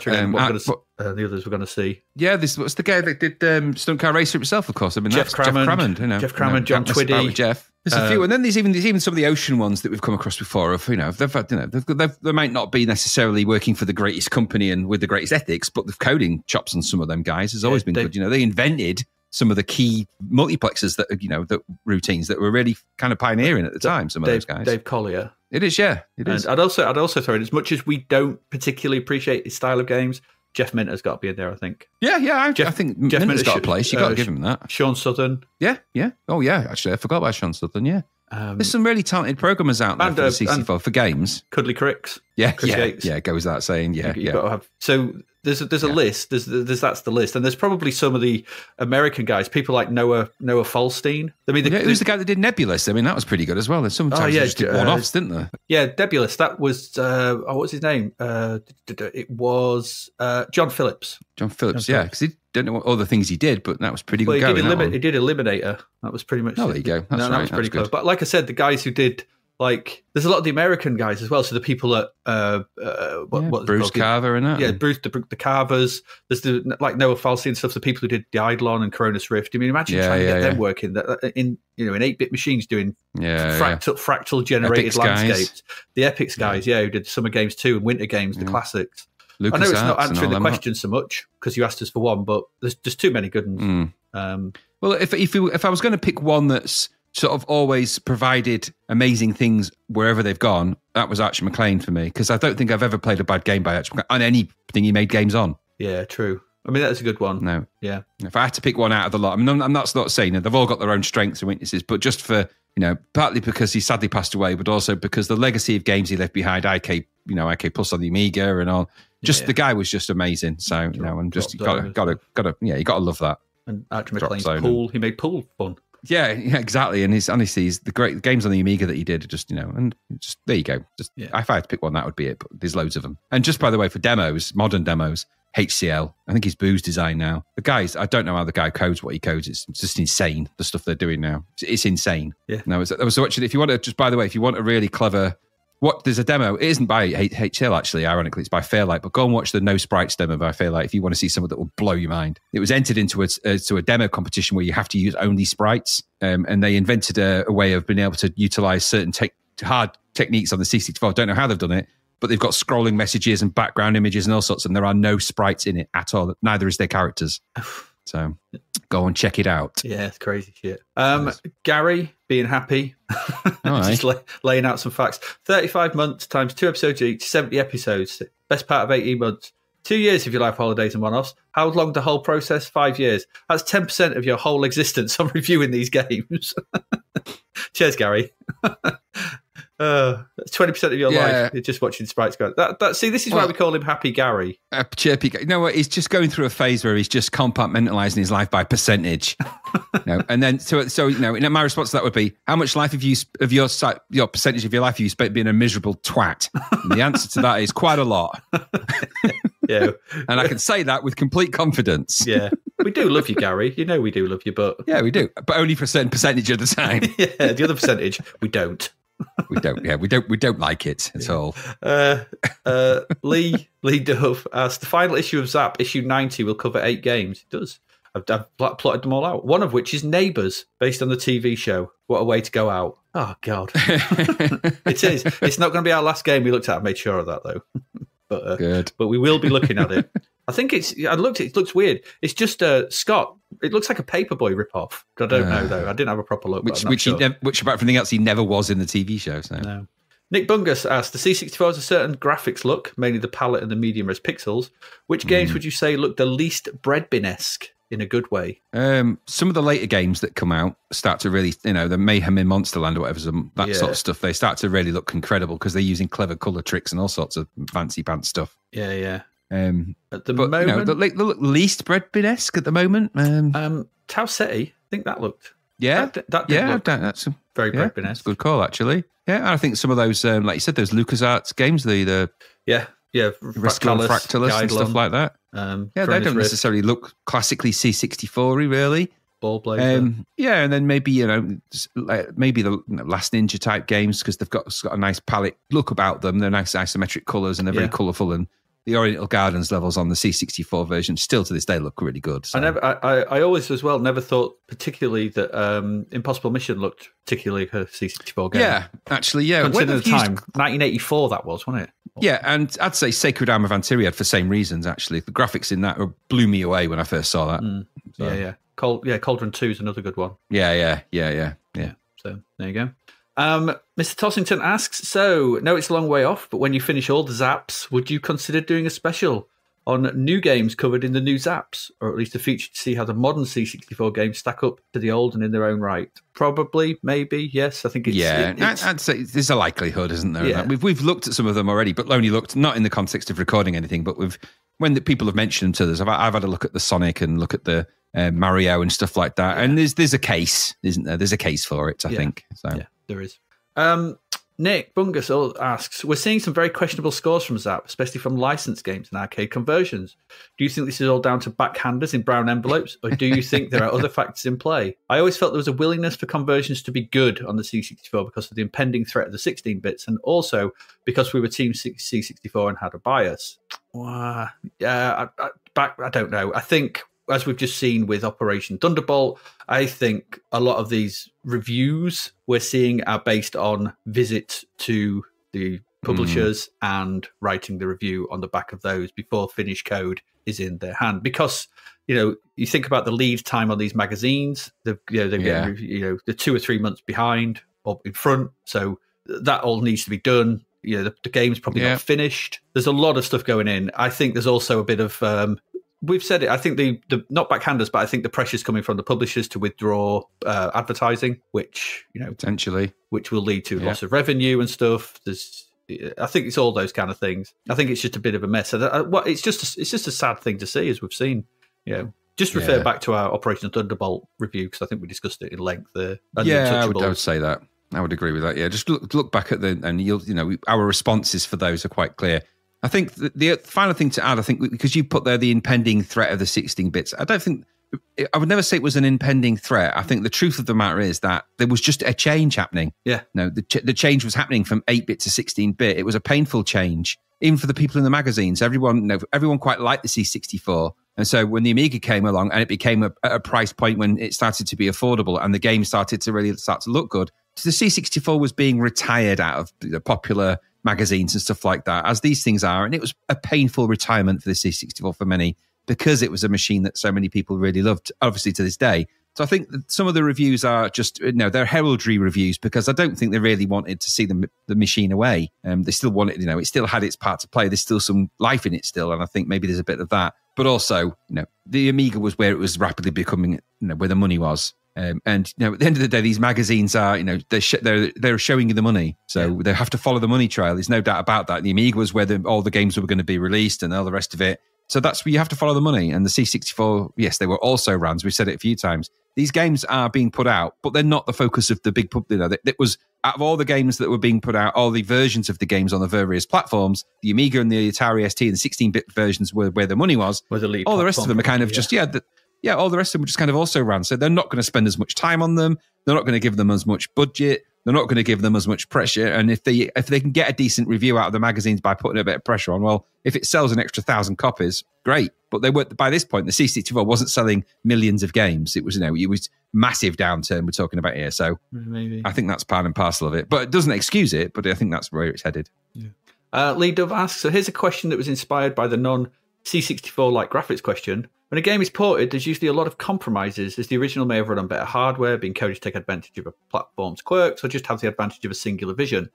others we're going to see. Yeah, what's the guy that did Stunt Car Racer himself, of course. I mean, Jeff Crammond, John Twiddy. Jeff. There's a few, and then there's even some of the ocean ones that we've come across before. Of they might not be necessarily working for the greatest company and with the greatest ethics, but the coding chops on some of them guys has always been good. They invented some of the key multiplexers that routines that were really kind of pioneering at the time. Some of those guys, Dave Collier. It is, yeah, it is. I'd also throw in, as much as we don't particularly appreciate his style of games, Jeff Minter's got to be in there, I think. Yeah, I think Jeff Minter's got a place. You got to give him that. Sean Southern. Yeah. Oh, yeah. Actually, I forgot about Sean Southern. Yeah. There's some really talented programmers out there for the CC4 for games. Cuddly Cricks. Yeah, it goes without saying. Yeah, you got to have. So there's a list. That's the list, and there's probably some of the American guys, people like Noah Falstein. I mean, who's the guy that did Nebulous? I mean, that was pretty good as well. There's sometimes just did one-offs, didn't there? Yeah, Nebulous. That was what's his name? It was John Phillips. John Phillips, yeah, because he don't know what other things he did, but that was pretty good. He did Eliminator. That was pretty much. Oh, there you go. That was pretty close. But like I said, the guys who did. Like, there's a lot of the American guys as well. So the people at Bruce Carver and that. Yeah, Bruce, the Carvers. There's the Noah Falsey and stuff. The people who did the Eidolon and Cronus Rift. I mean, imagine trying to get them working in 8-bit machines doing fractal generated Epix landscapes. Guys. The Epix guys, who did Summer Games 2 and Winter Games, the classics. Lucas I know it's not answering the question so much because you asked us for one, but there's just too many good ones. Well, if I was going to pick one that's sort of always provided amazing things wherever they've gone, that was Archie McLean for me, because I don't think I've ever played a bad game by Archie McLean on anything he made games on. Yeah, true. I mean, that's a good one. No. Yeah. If I had to pick one out of the lot, I mean, I'm not saying that they've all got their own strengths and weaknesses, but just for, partly because he sadly passed away, but also because the legacy of games he left behind, IK Plus on the Amiga and all, the guy was just amazing. So, I'm just, you gotta love that. And Archie McLean's Pool, he made Pool fun. Yeah, exactly. And he's the great games on the Amiga that he did. And just there you go. If I had to pick one, that would be it. But there's loads of them. And just by the way, for demos, modern demos, HCL. I think he's Boo's design now. The guys, I don't know how the guy codes what he codes. It's just insane. The stuff they're doing now, it's insane. Yeah. No, so actually, if you want to, just by the way, if you want a really clever. There's a demo. It isn't by HL, actually, ironically. It's by Fairlight. But go and watch the No Sprites demo by Fairlight if you want to see something that will blow your mind. It was entered into a demo competition where you have to use only sprites. And they invented a way of being able to utilize certain hard techniques on the C64. Don't know how they've done it, but they've got scrolling messages and background images and all sorts. And there are no sprites in it at all. Neither is their characters. So go and check it out. Yeah, it's crazy shit. Gary, being happy. Right. Just laying out some facts. 35 months times 2 episodes each, 70 episodes. Best part of 18 months. 2 years of your life holidays and one-offs. How long the whole process? 5 years. That's 10% of your whole existence on reviewing these games. Cheers, Gary. That's 20% of your life. You're just watching sprites go. See, this is why we call him Happy Gary. Chirpy. You know what? He's just going through a phase where he's just compartmentalizing his life by percentage. And then so my response to that would be, how much life of your percentage of your life have you spent being a miserable twat? And the answer to that is quite a lot. Yeah. And I can say that with complete confidence. Yeah. We do love you, Gary. You know we do love you, but yeah, we do. But only for a certain percentage of the time. Yeah, the other percentage we don't. We don't like it at all. Lee Dove asked, the final issue of Zap, issue 90, will cover 8 games. It does. I've plotted them all out. One of which is Neighbours, based on the TV show. What a way to go out. Oh, God. It is. It's not going to be our last game we looked at. I made sure of that, though. Good. But we will be looking at it. I think it looks weird. It's just Scott. It looks like a Paperboy ripoff. I don't know, though. I didn't have a proper look. Which about everything else, he never was in the TV show. So. No. Nick Bungus asked, the C64 has a certain graphics look, mainly the palette and the medium res pixels. Which games would you say look the least Breadbin-esque in a good way? Some of the later games that come out start to really, the Mayhem in Monsterland or whatever, sort of stuff, they start to really look incredible because they're using clever colour tricks and all sorts of fancy pants stuff. Yeah. At the moment, the least Breadbin-esque at the moment. Tau Ceti, I think that looked. Yeah, that's very Breadbin-esque. Good call, actually. Yeah, I think some of those, like you said, those LucasArts games, the Fractalus and stuff like that. They don't necessarily look classically C64-y, really. Ball Blazer. And then maybe maybe the Last Ninja type games, because they've got a nice palette look about them. They're nice isometric colours and they're very colourful. And the Oriental Gardens levels on the C64 version still to this day look really good. So. I always as well never thought particularly that Impossible Mission looked particularly a C64 game. Yeah, actually, yeah. Considering the time, 1984 that was, wasn't it? Yeah, and I'd say Sacred Arm of Antiriad for same reasons, actually. The graphics in that blew me away when I first saw that. So. Yeah. Cauldron 2 is another good one. Yeah. So there you go. Mr. Tossington asks, so, no, it's a long way off, but when you finish all the Zaps, would you consider doing a special on new games covered in the new Zaps, or at least a feature to see how the modern C64 games stack up to the old and in their own right? Probably, maybe, yes. I think it's... I'd say there's a likelihood, isn't there? Yeah. We've looked at some of them already, but only looked, not in the context of recording anything, but when the people have mentioned them to us, I've had a look at the Sonic and look at the Mario and stuff like that, and there's a case, isn't there? There's a case for it, I think. So. Yeah, there is. Nick Bungus asks, we're seeing some very questionable scores from Zap, especially from licensed games and arcade conversions. Do you think this is all down to backhanders in brown envelopes, or do you think there are other factors in play? I always felt there was a willingness for conversions to be good on the C64 because of the impending threat of the 16 bits, and also because we were Team C64 and had a bias. I don't know. I think, as we've just seen with Operation Thunderbolt, I think a lot of these reviews we're seeing are based on visits to the publishers and writing the review on the back of those before finished code is in their hand. Because, you think about the lead time on these magazines, they're 2 or 3 months behind or in front. So that all needs to be done. The game's probably not finished. There's a lot of stuff going in. I think there's also a bit of... we've said it. I think the not backhanders, but I think the pressure's coming from the publishers to withdraw advertising, which potentially, which will lead to loss of revenue and stuff. I think it's all those kind of things. I think it's just a bit of a mess. It's just a sad thing to see, as we've seen. Just refer back to our Operation Thunderbolt review, because I think we discussed it in length there. I would say that. I would agree with that. Yeah, just look back at our responses for those are quite clear. I think the final thing to add, I think, because you put there the impending threat of the 16 bits, I would never say it was an impending threat. I think the truth of the matter is that there was just a change happening. Yeah. No, the change was happening from 8-bit to 16-bit. It was a painful change, even for the people in the magazines. Everyone quite liked the C64. And so when the Amiga came along and it became a price point when it started to be affordable and the game started to really start to look good, the C64 was being retired out of the popular magazines and stuff like that, as these things are. And it was a painful retirement for the C64 for many, because it was a machine that so many people really loved, obviously to this day. So I think that some of the reviews are just, they're heraldry reviews, because I don't think they really wanted to see the machine away. They still wanted, it still had its part to play. There's still some life in it still. And I think maybe there's a bit of that. But also, the Amiga was where it was rapidly becoming, where the money was. And at the end of the day, these magazines are, they're showing you the money, so they have to follow the money trail. There's no doubt about that. The Amiga was where all the games were going to be released and all the rest of it. So that's where you have to follow the money. And the C64, yes, they were also runs. We've said it a few times. These games are being put out, but they're not the focus of the big public. It was, out of all the games that were being put out, all the versions of the games on the various platforms, the Amiga and the Atari ST and the 16-bit versions were where the money was. The lead all the rest of them are kind of all the rest of them just kind of also ran. So they're not going to spend as much time on them. They're not going to give them as much budget. They're not going to give them as much pressure. And if they can get a decent review out of the magazines by putting a bit of pressure on, well, if it sells an extra 1,000 copies, great. But they were, by this point, the C64 wasn't selling millions of games. It was, it was massive downturn we're talking about here. So maybe I think that's part and parcel of it. But it doesn't excuse it, but I think that's where it's headed. Yeah. Lee Dove asks, so here's a question that was inspired by the non-C64-like graphics question. When a game is ported, there's usually a lot of compromises, as the original may have run on better hardware, being coded to take advantage of a platform's quirks, or just have the advantage of a singular vision.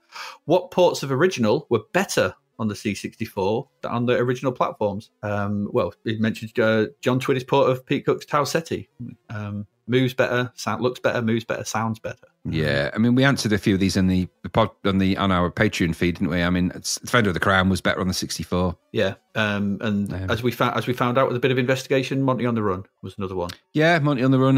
What ports of original were better on the C64 than on the original platforms? He mentioned John Twitty's port of Pete Cook's Tau Ceti. Moves better, looks better, moves better, sounds better. Yeah, I mean, we answered a few of these on our Patreon feed, didn't we? I mean, Defender of the Crown was better on the 64. Yeah, as we found out with a bit of investigation, Monty on the Run was another one. Yeah, Monty on the Run.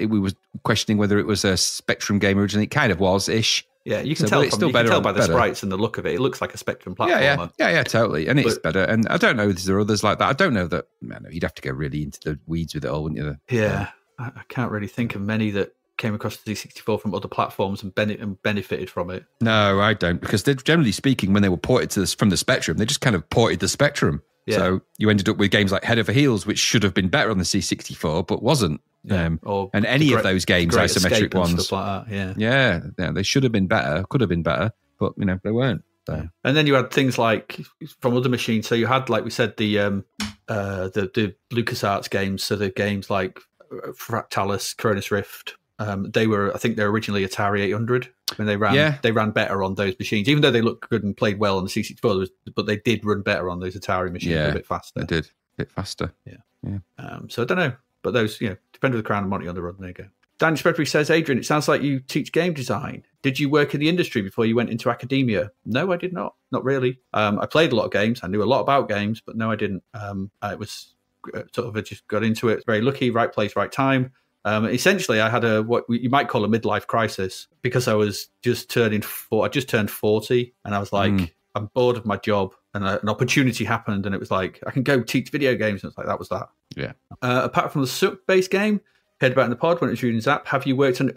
We were questioning whether it was a Spectrum game originally. It kind of was ish. Yeah, you can tell by the sprites and the look of it. It looks like a Spectrum platformer. Yeah, totally. And it's better. And I don't know if there are others like that. I don't know that. Man, you'd have to go really into the weeds with it all, wouldn't you? Yeah, I can't really think of many that came across the Z64 from other platforms and benefited from it. No, I don't, because they're, generally speaking, when they were ported from the Spectrum, they just kind of ported the Spectrum. Yeah. So you ended up with games like Head Over Heels, which should have been better on the C64, but wasn't. Yeah. And any of those games, isometric ones, stuff like that, yeah, they should have been better, could have been better, but they weren't. So. Yeah. And then you had things like from other machines. So you had, like we said, the LucasArts games. So the games like Fractalis, Cronus Rift. They were originally Atari 800 when they ran better on those machines, even though they looked good and played well on the C64. But they did run better on those Atari machines, a bit faster. They did a bit faster. Yeah. So I don't know, but those depend on the Crown and Monty on the run. There you go. Dan Spreadbury says, Adrian, it sounds like you teach game design. Did you work in the industry before you went into academia? No, I did not. Not really. I played a lot of games. I knew a lot about games, but no, I didn't. I was I just got into it. Very lucky, right place, right time. Essentially, I had what you might call a midlife crisis because I was just turning 40. I just turned 40, and I was like, I'm bored of my job, and an opportunity happened, and it was like, I can go teach video games, and it's like, that was that. Yeah. Apart from the Suck-based game, heard about in the pod when it was using Zapped, have you worked on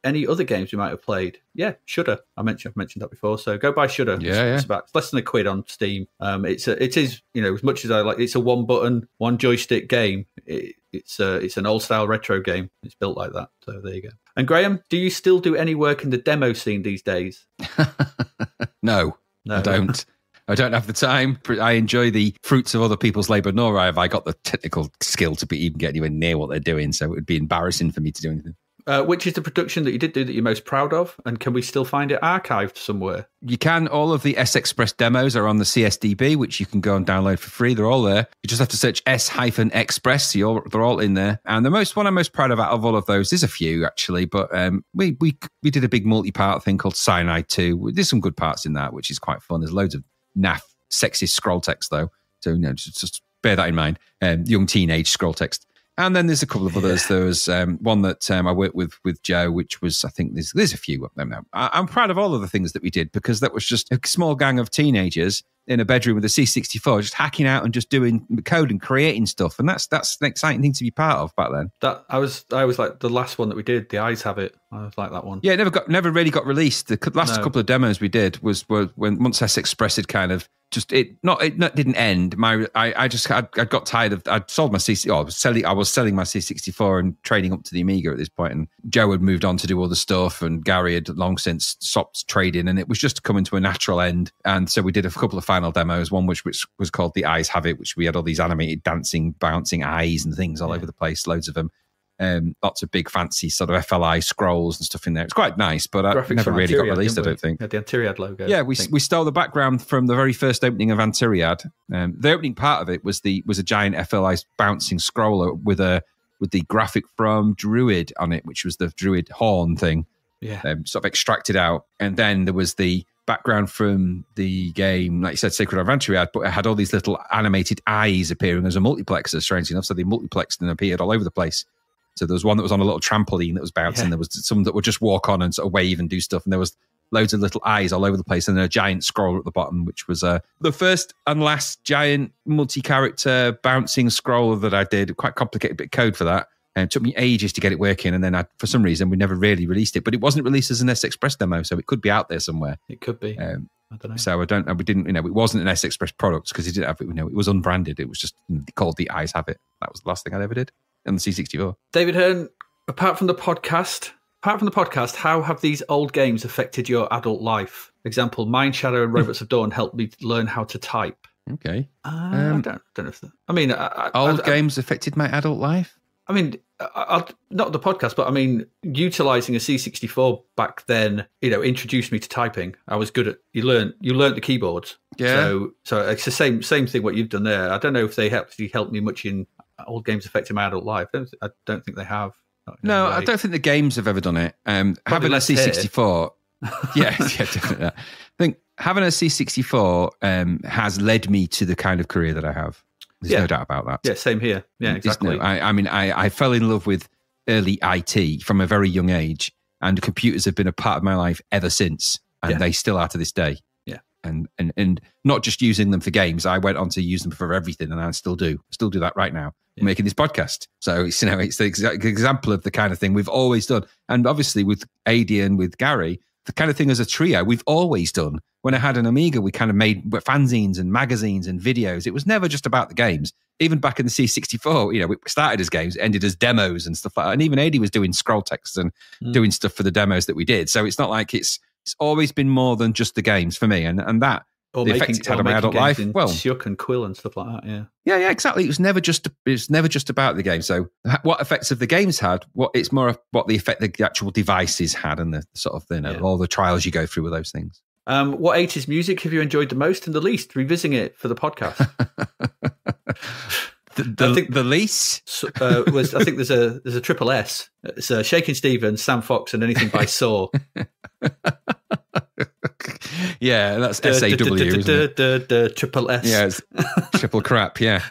any other games you might have played? Yeah, Shudder. I've mentioned that before, so go buy Shudder. Yeah, it's less than £1 on Steam. It is as much as I like, it's a one button, one joystick game. It's an old style retro game. It's built like that. So there you go. And Graham, do you still do any work in the demo scene these days? No, I don't. I don't have the time. I enjoy the fruits of other people's labour, nor have I got the technical skill to even get anywhere near what they're doing. So it would be embarrassing for me to do anything. Which is the production that you did do that you're most proud of? And can we still find it archived somewhere? You can. All of the S-Express demos are on the CSDB, which you can go and download for free. They're all there. You just have to search S-Express. They're all in there. And the one I'm most proud of out of all of those, there's a few actually, but we did a big multi-part thing called Cyanide 2. There's some good parts in that, which is quite fun. There's loads of naff, sexist scroll text though. So just bear that in mind. Young teenage scroll text. And then there's a couple of others. There was one that I worked with Joe, which was, I think there's a few of them now. I'm proud of all of the things that we did because that was just a small gang of teenagers in a bedroom with a C64, just hacking out and just doing code and creating stuff. And that's an exciting thing to be part of back then. That I was like the last one that we did, The Eyes Have It. I was like that one. Yeah, it never really got released. The last couple of demos we did were when once S-Express had kind of just it didn't end. I got tired of. I'd sold my C64. I was selling my C64 and trading up to the Amiga at this point. And Joe had moved on to do all the stuff, and Gary had long since stopped trading, and it was just coming to a natural end. And so we did a couple of final demos. One which was called The Eyes Have It, which we had all these animated dancing, bouncing eyes and things all over the place, loads of them. Lots of big fancy sort of FLI scrolls and stuff in there. It's quite nice, but it never really got released, I don't think. Yeah, the Antiriad logo. Yeah, we stole the background from the very first opening of Antiriad. The opening part of it was a giant FLI bouncing scroller with the graphic from Druid on it, which was the Druid horn thing. Yeah, sort of extracted out, and then there was the background from the game, like you said, Sacred of Antiriad, but it had all these little animated eyes appearing as a multiplexer, strangely enough. So they multiplexed and appeared all over the place. So there was one that was on a little trampoline that was bouncing. Yeah. There was some that would just walk on and sort of wave and do stuff. And there was loads of little eyes all over the place and then a giant scroller at the bottom, which was the first and last giant multi-character bouncing scroller that I did. Quite complicated bit of code for that. And it took me ages to get it working. And then for some reason, we never really released it. But it wasn't released as an S-Express demo, so it could be out there somewhere. It could be. I don't know. So we didn't, it wasn't an S-Express product because it didn't have it. It was unbranded. It was just called The Eyes Have It. That was the last thing I ever did. On the C64. David Hearn, apart from the podcast, how have these old games affected your adult life? Example, Mind Shadow and Robots of Dawn helped me learn how to type. Okay. I don't know if that, I mean... games affected my adult life? I mean, not the podcast, but I mean, utilising a C64 back then, introduced me to typing. I was good at... You learned the keyboards. Yeah. So it's the same thing what you've done there. I don't know if they helped me much in... old games affecting my adult life. I don't think they have. No, I don't think the games have ever done it. Having a C64, yeah, definitely. I think having a C64 has led me to the kind of career that I have. There's no doubt about that. Yeah, same here. Yeah, exactly. I fell in love with early IT from a very young age. and computers have been a part of my life ever since, and they still are to this day. Yeah, and not just using them for games. I went on to use them for everything, and I still do that right now. Yeah. Making this podcast, so it's it's the exact example of the kind of thing we've always done, and obviously with Adi and with Gary, the kind of thing as a trio we've always done. When I had an Amiga, we kind of made fanzines and magazines and videos. It was never just about the games. Even back in the C64, we started as games, ended as demos and stuff like that. And even Adi was doing scroll texts and doing stuff for the demos that we did. So it's not like it's always been more than just the games for me, and that. Or the effect it had on my adult life. Well, Shuck and Quill and stuff like that. Yeah, exactly. It was never just about the game. So, what effects have the games had? It's more of what the effect the actual devices had, and the sort of all the trials you go through with those things. What 80s music have you enjoyed the most and the least? Revisiting it for the podcast. the least was. I think there's a triple S. It's Shakin' Stevens, Sam Fox, and anything by Saw. Yeah, that's SAW, isn't it? Triple S. Yeah, it's triple crap, yeah.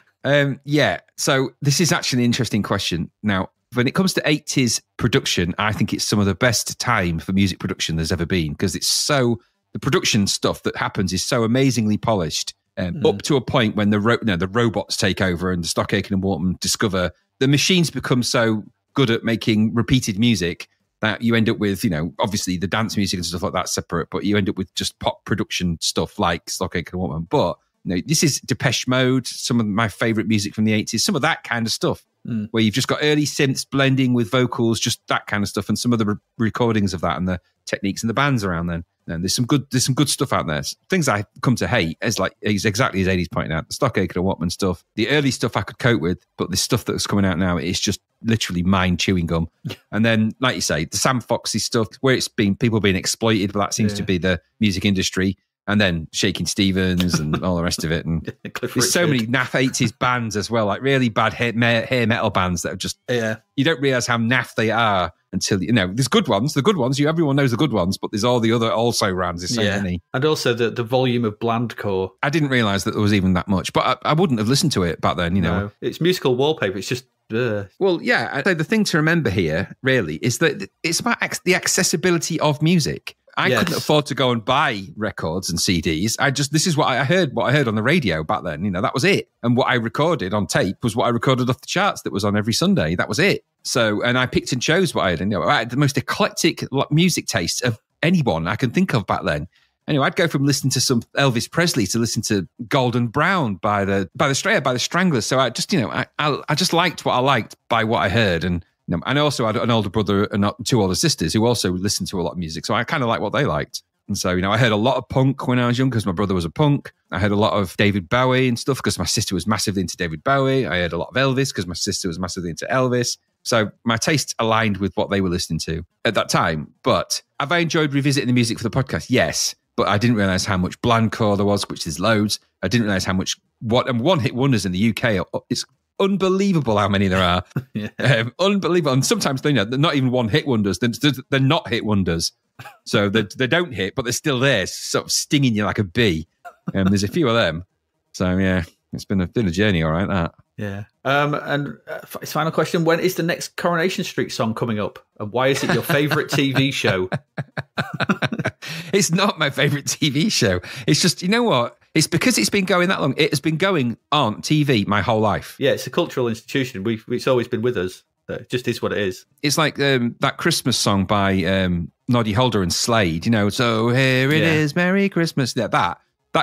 So this is actually an interesting question. Now, when it comes to 80s production, I think it's some of the best time for music production there's ever been, because the production stuff that happens is so amazingly polished, up to a point when the robots take over and the Stock Aitken and Waterman discover the machines become so good at making repeated music that you end up with, obviously the dance music and stuff like that separate, but you end up with just pop production stuff like Stock Aitken and Waterman. But this is Depeche Mode, some of my favourite music from the 80s, some of that kind of stuff, where you've just got early synths blending with vocals, just that kind of stuff, and some of the recordings of that and the techniques and the bands around then. And there's some good stuff out there. Things I come to hate is exactly as Eddie's pointing out, the Stock Aitken and Waterman stuff. The early stuff I could cope with, but the stuff that's coming out now is just literally mind chewing gum. And then, like you say, the Sam Foxy stuff, where people being exploited, but that seems to be the music industry. And then Shakin' Stevens and all the rest of it. And there's so many naff 80s bands as well, like really bad hair metal bands that are just, you don't realise how naff they are until, there's good ones. The good ones, everyone knows the good ones, but there's all the other also rounds. There's so many. And also the volume of blandcore. I didn't realise that there was even that much, but I wouldn't have listened to it back then, No, it's musical wallpaper. It's just... Well, yeah. So the thing to remember here, really, is that it's about the accessibility of music. I couldn't afford to go and buy records and CDs. This is what I heard on the radio back then. That was it. And what I recorded on tape was what I recorded off the charts that was on every Sunday. That was it. So, and I picked and chose what I had. I had the most eclectic music taste of anyone I can think of back then. Anyway, I'd go from listening to some Elvis Presley to listen to Golden Brown by the Stranglers. So I just, I just liked what I liked by what I heard. And I also had an older brother and two older sisters who also listened to a lot of music. So I kind of liked what they liked. And so, I heard a lot of punk when I was young because my brother was a punk. I heard a lot of David Bowie and stuff because my sister was massively into David Bowie. I heard a lot of Elvis because my sister was massively into Elvis. So my tastes aligned with what they were listening to at that time. But have I enjoyed revisiting the music for the podcast? Yes. But I didn't realise how much blandcore there was, which is loads. I didn't realise how much one-hit wonders in the UK. It's unbelievable how many there are. Unbelievable. And sometimes they're not even one-hit wonders. They're not hit wonders. So they don't hit, but they're still there, sort of stinging you like a bee. There's a few of them. So, yeah, it's been a journey, all right, that. Yeah. And final question, when is the next Coronation Street song coming up? And why is it your favourite TV show? It's not my favourite TV show. It's just, you know what? It's because it's been going that long. It has been going on TV my whole life. Yeah, it's a cultural institution. It's always been with us. It just is what it is. It's like that Christmas song by Noddy Holder and Slade, so here it is, Merry Christmas. That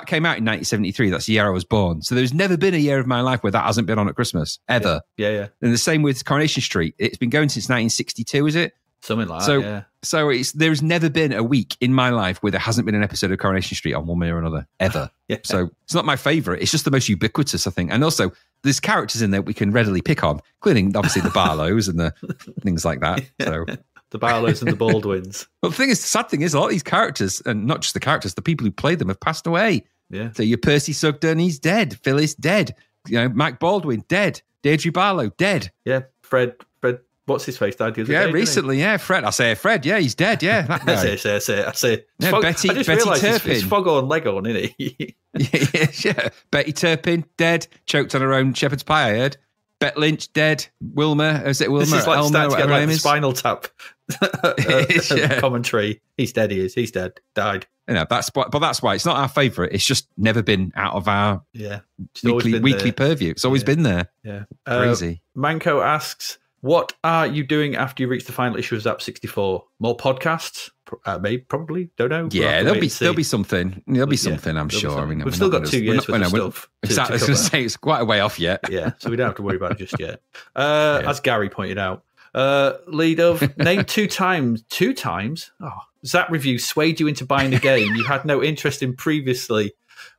came out in 1973. That's the year I was born. So there's never been a year of my life where that hasn't been on at Christmas, ever. Yeah. And the same with Coronation Street. It's been going since 1962, is it? Something like that, yeah. So there's never been a week in my life where there hasn't been an episode of Coronation Street on one way or another, ever. So it's not my favourite. It's just the most ubiquitous, I think. And also, there's characters in there we can readily pick on, including, obviously, the Barlows and the things like that. So the Barlows and the Baldwins. Well, the sad thing is, a lot of these characters, and not just the characters, the people who played them have passed away. Yeah. So your Percy Sugden, he's dead. Phyllis, dead. Mike Baldwin, dead. Deirdre Barlow, dead. Yeah. Fred, what's his face died the other day? Recently, Fred. I say Fred, he's dead, that guy. I say. Yeah, Betty Turpin. It's Foggo and Lego, isn't he? yeah. Betty Turpin, dead, choked on her own shepherd's pie, I heard. Bet Lynch dead. Wilmer, is it Wilmer? This is like Elmer, stats get whatever her like name the is. Spinal Tap commentary. He's dead. He is. He's dead. Died. You know, that's why it's not our favourite. It's just never been out of our weekly purview. It's always been there. Yeah, crazy. Manco asks, "What are you doing after you reach the final issue of Zapped 64? More podcasts? Maybe, probably. Don't know. Yeah, there'll be something. There'll be something. I'm sure. I mean, we've still got 2 years worth of stuff. I was going to say it's quite a way off yet. Yeah, so we don't have to worry about it just yet. As Gary pointed out, Lee Dove, name 2 times. 2 times? Oh, Zap review swayed you into buying a game you had no interest in previously.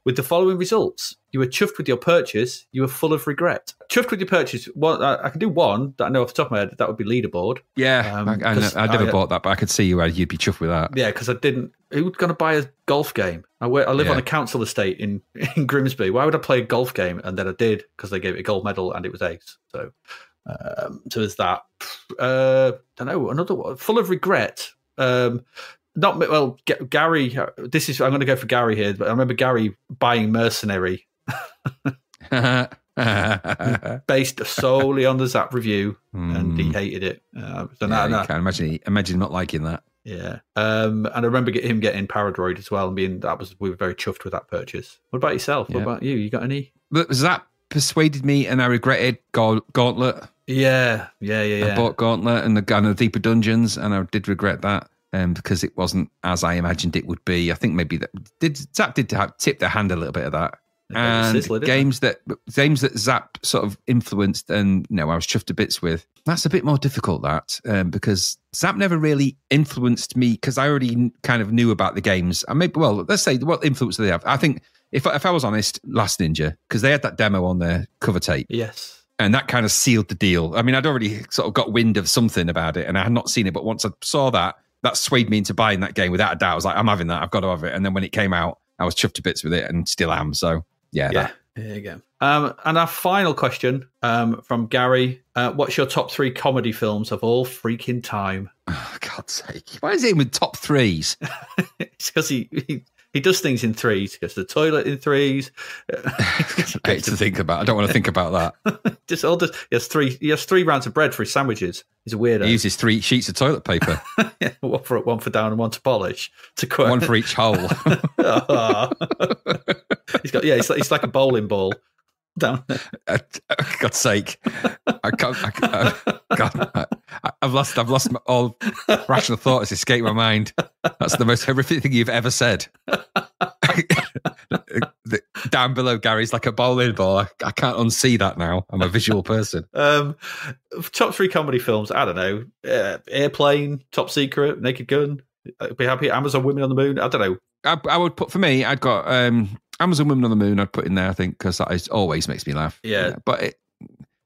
With the following results: you were chuffed with your purchase. You were full of regret. Chuffed with your purchase. Well, I can do one that I know off the top of my head. That would be Leaderboard. Yeah, I never bought that, but I could see you'd be chuffed with that. Yeah, because I didn't. Who was going to buy a golf game? I live on a council estate in Grimsby. Why would I play a golf game? And then I did because they gave it a gold medal and it was ace. So there's that. Don't know, another one. Full of regret. Gary. I'm going to go for Gary here, but I remember Gary buying Mercenary, based solely on the Zap review, and he hated it. You can imagine not liking that. Yeah, and I remember him getting Paradroid as well, and we were very chuffed with that purchase. What about yourself? Yeah. What about you? You got any? But Zap persuaded me, and I regretted Gauntlet. Yeah. I bought Gauntlet and the Deeper Dungeons, and I did regret that. Because it wasn't as I imagined it would be. I think maybe Zap did tip their hand a little bit of that. And games that Zap sort of influenced and I was chuffed to bits with. That's a bit more difficult, because Zap never really influenced me because I already kind of knew about the games. And let's say what influence do they have? I think if I was honest, Last Ninja, because they had that demo on their cover tape. Yes. And that kind of sealed the deal. I mean, I'd already sort of got wind of something about it and I had not seen it, but once I saw that swayed me into buying that game without a doubt. I was like, I'm having that. I've got to have it. And then when it came out, I was chuffed to bits with it and still am. So, yeah. There you go. And our final question from Gary. What's your top 3 comedy films of all freaking time? Oh, God's sake. Why is it with top 3s? It's because he does things in 3s. He goes to the toilet in 3s. Great to think about. I don't want to think about that. He has 3 rounds of bread for his sandwiches. He's a weirdo. He uses 3 sheets of toilet paper. Yeah, one for down and one to polish. To quote. One for each hole. He's like a bowling ball. Down there. God's sake. I can't. I've lost all rational thought has escaped my mind. That's the most horrific thing you've ever said. Down below Gary's like a bowling ball. I can't unsee that now. I'm a visual person. Top 3 comedy films. I don't know. Airplane, Top Secret, Naked Gun. I'd be happy. Amazon Women on the Moon. I don't know. I would put, for me, I'd got Amazon Women on the Moon. I'd put in there, I think, because that always makes me laugh. Yeah. But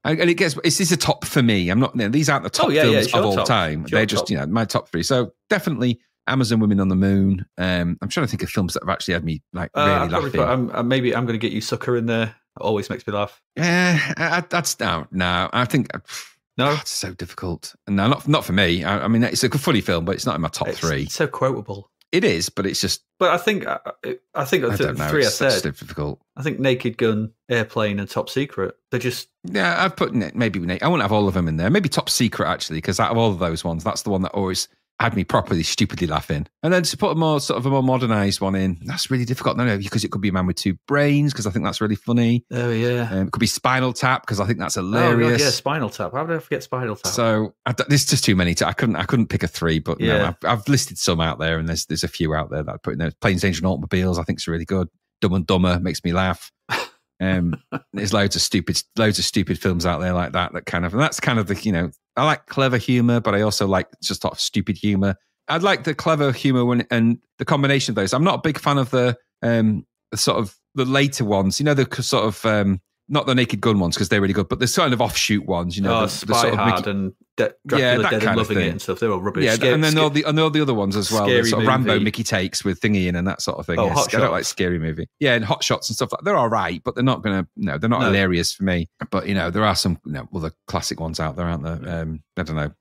it's a top for me. I'm not. These aren't the top films of all time. They're just my top 3. So definitely Amazon Women on the Moon. I'm trying to think of films that have actually had me really laughing. Maybe I'm going to get you Sucker in there. It always makes me laugh. Yeah, that's no. I think no, it's so difficult. No, not for me. I mean, it's a funny film, but it's not in my top 3. It's so quotable. It is, but it's just. But I think the 3 I said. Difficult. I think Naked Gun, Airplane, and Top Secret. They're just. Yeah, I've put maybe. I wouldn't have all of them in there. Maybe Top Secret actually, because out of all of those ones, that's the one that always had me properly stupidly laughing. And then to put a more modernised one in, that's really difficult. No, because it could be A Man with Two Brains, because I think that's really funny. Oh yeah. It could be Spinal Tap, because I think that's hilarious. Oh God, yeah, Spinal Tap. How did I forget Spinal Tap? So there's just too many. I couldn't pick a 3, but I've listed some out there, and there's a few out there that I put in there. Planes, Angels, and Automobiles, I think is really good. Dumb and Dumber makes me laugh. There's loads of stupid films out there like that kind of, and that's kind of the, I like clever humor, but I also like just sort of stupid humor. I'd like the clever humor and the combination of those. I'm not a big fan of the sort of the later ones, the sort of not the Naked Gun ones because they're really good, but the sort of offshoot ones, the Spy sort of Hard and Dracula Dead and Loving It and stuff. They were rubbish. Yeah, and then all the other ones as well. The sort of Rambo Mickey Takes with Thingy in and that sort of thing. Oh, Hot Shots. I don't like scary movie. Yeah, and Hot Shots and stuff like they're all right, but they're not hilarious for me. But there are some other classic ones out there, aren't there? I don't know.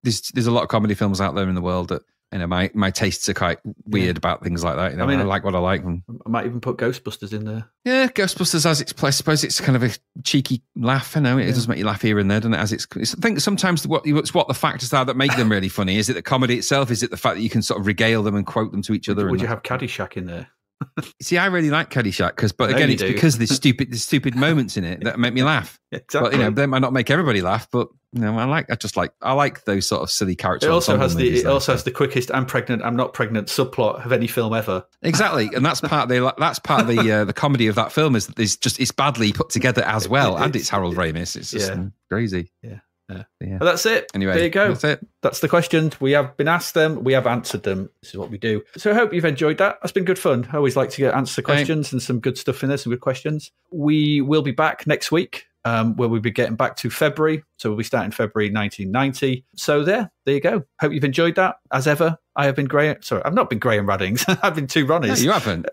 There's a lot of comedy films out there in the world that my tastes are quite weird about things like that. I like what I like. I might even put Ghostbusters in there. Yeah, Ghostbusters has its place. I suppose it's kind of a cheeky laugh. It does make you laugh here and there, doesn't it? I think sometimes it's what the factors are that make them really funny. Is it the comedy itself? Is it the fact that you can sort of regale them and quote them to each other? Would you have Caddyshack in there? See, I really like Caddyshack but again, it's because there's stupid moments in it that make me laugh. Exactly. But they might not make everybody laugh, but I like those sort of silly characters. It also has the quickest "I'm pregnant, I'm not pregnant" subplot of any film ever. Exactly, and that's part of the comedy of that film is it's badly put together as well, and it's Harold Ramis. It's just crazy. Yeah. Well, that's it. Anyway, there you go. That's it. That's the questions. We have been asked them. We have answered them. This is what we do. So I hope you've enjoyed that. That's been good fun. I always like to answer questions and some good stuff in there, some good questions. We will be back next week. Where we'll be getting back to February. So we'll be starting February 1990. So there you go. Hope you've enjoyed that. As ever, I have been Graham. Sorry, I've not been Graham Raddings. I've been two Ronnies. No, you haven't.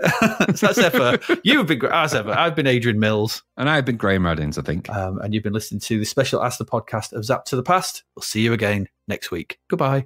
As ever. You've been, as ever, I've been Adrian Mills. And I've been Graham Raddings, I think. And you've been listening to the special Ask the Podcast of Zapped to the Past. We'll see you again next week. Goodbye.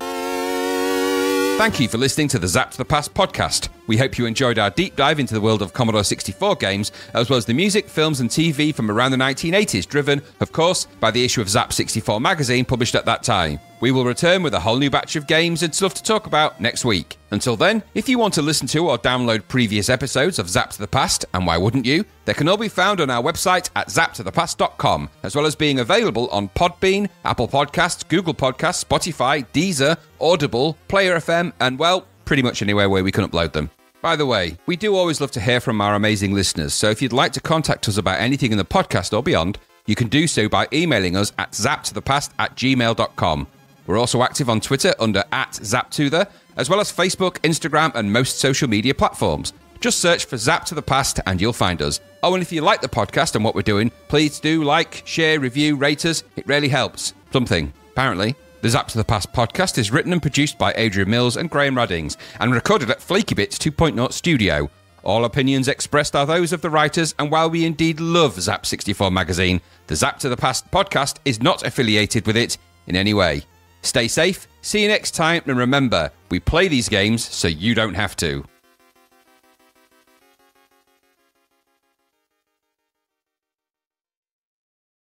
Thank you for listening to the Zapped to the Past podcast. We hope you enjoyed our deep dive into the world of Commodore 64 games, as well as the music, films and TV from around the 1980s, driven, of course, by the issue of Zap 64 magazine published at that time. We will return with a whole new batch of games and stuff to talk about next week. Until then, if you want to listen to or download previous episodes of Zapped to the Past, and why wouldn't you, they can all be found on our website at zappedtothepast.com, as well as being available on Podbean, Apple Podcasts, Google Podcasts, Spotify, Deezer, Audible, Player FM, and, well, pretty much anywhere where we can upload them. By the way, we do always love to hear from our amazing listeners, so if you'd like to contact us about anything in the podcast or beyond, you can do so by emailing us at zappedtothepast@gmail.com. We're also active on Twitter under @ZapTother, as well as Facebook, Instagram, and most social media platforms. Just search for Zapped to the Past and you'll find us. Oh, and if you like the podcast and what we're doing, please do like, share, review, rate us. It really helps. Something, apparently. The Zapped to the Past podcast is written and produced by Adrian Mills and Graham Raddings and recorded at Flaky Bits 2.0 Studio. All opinions expressed are those of the writers, and while we indeed love Zap 64 magazine, the Zapped to the Past podcast is not affiliated with it in any way. Stay safe, see you next time, and remember, we play these games so you don't have to.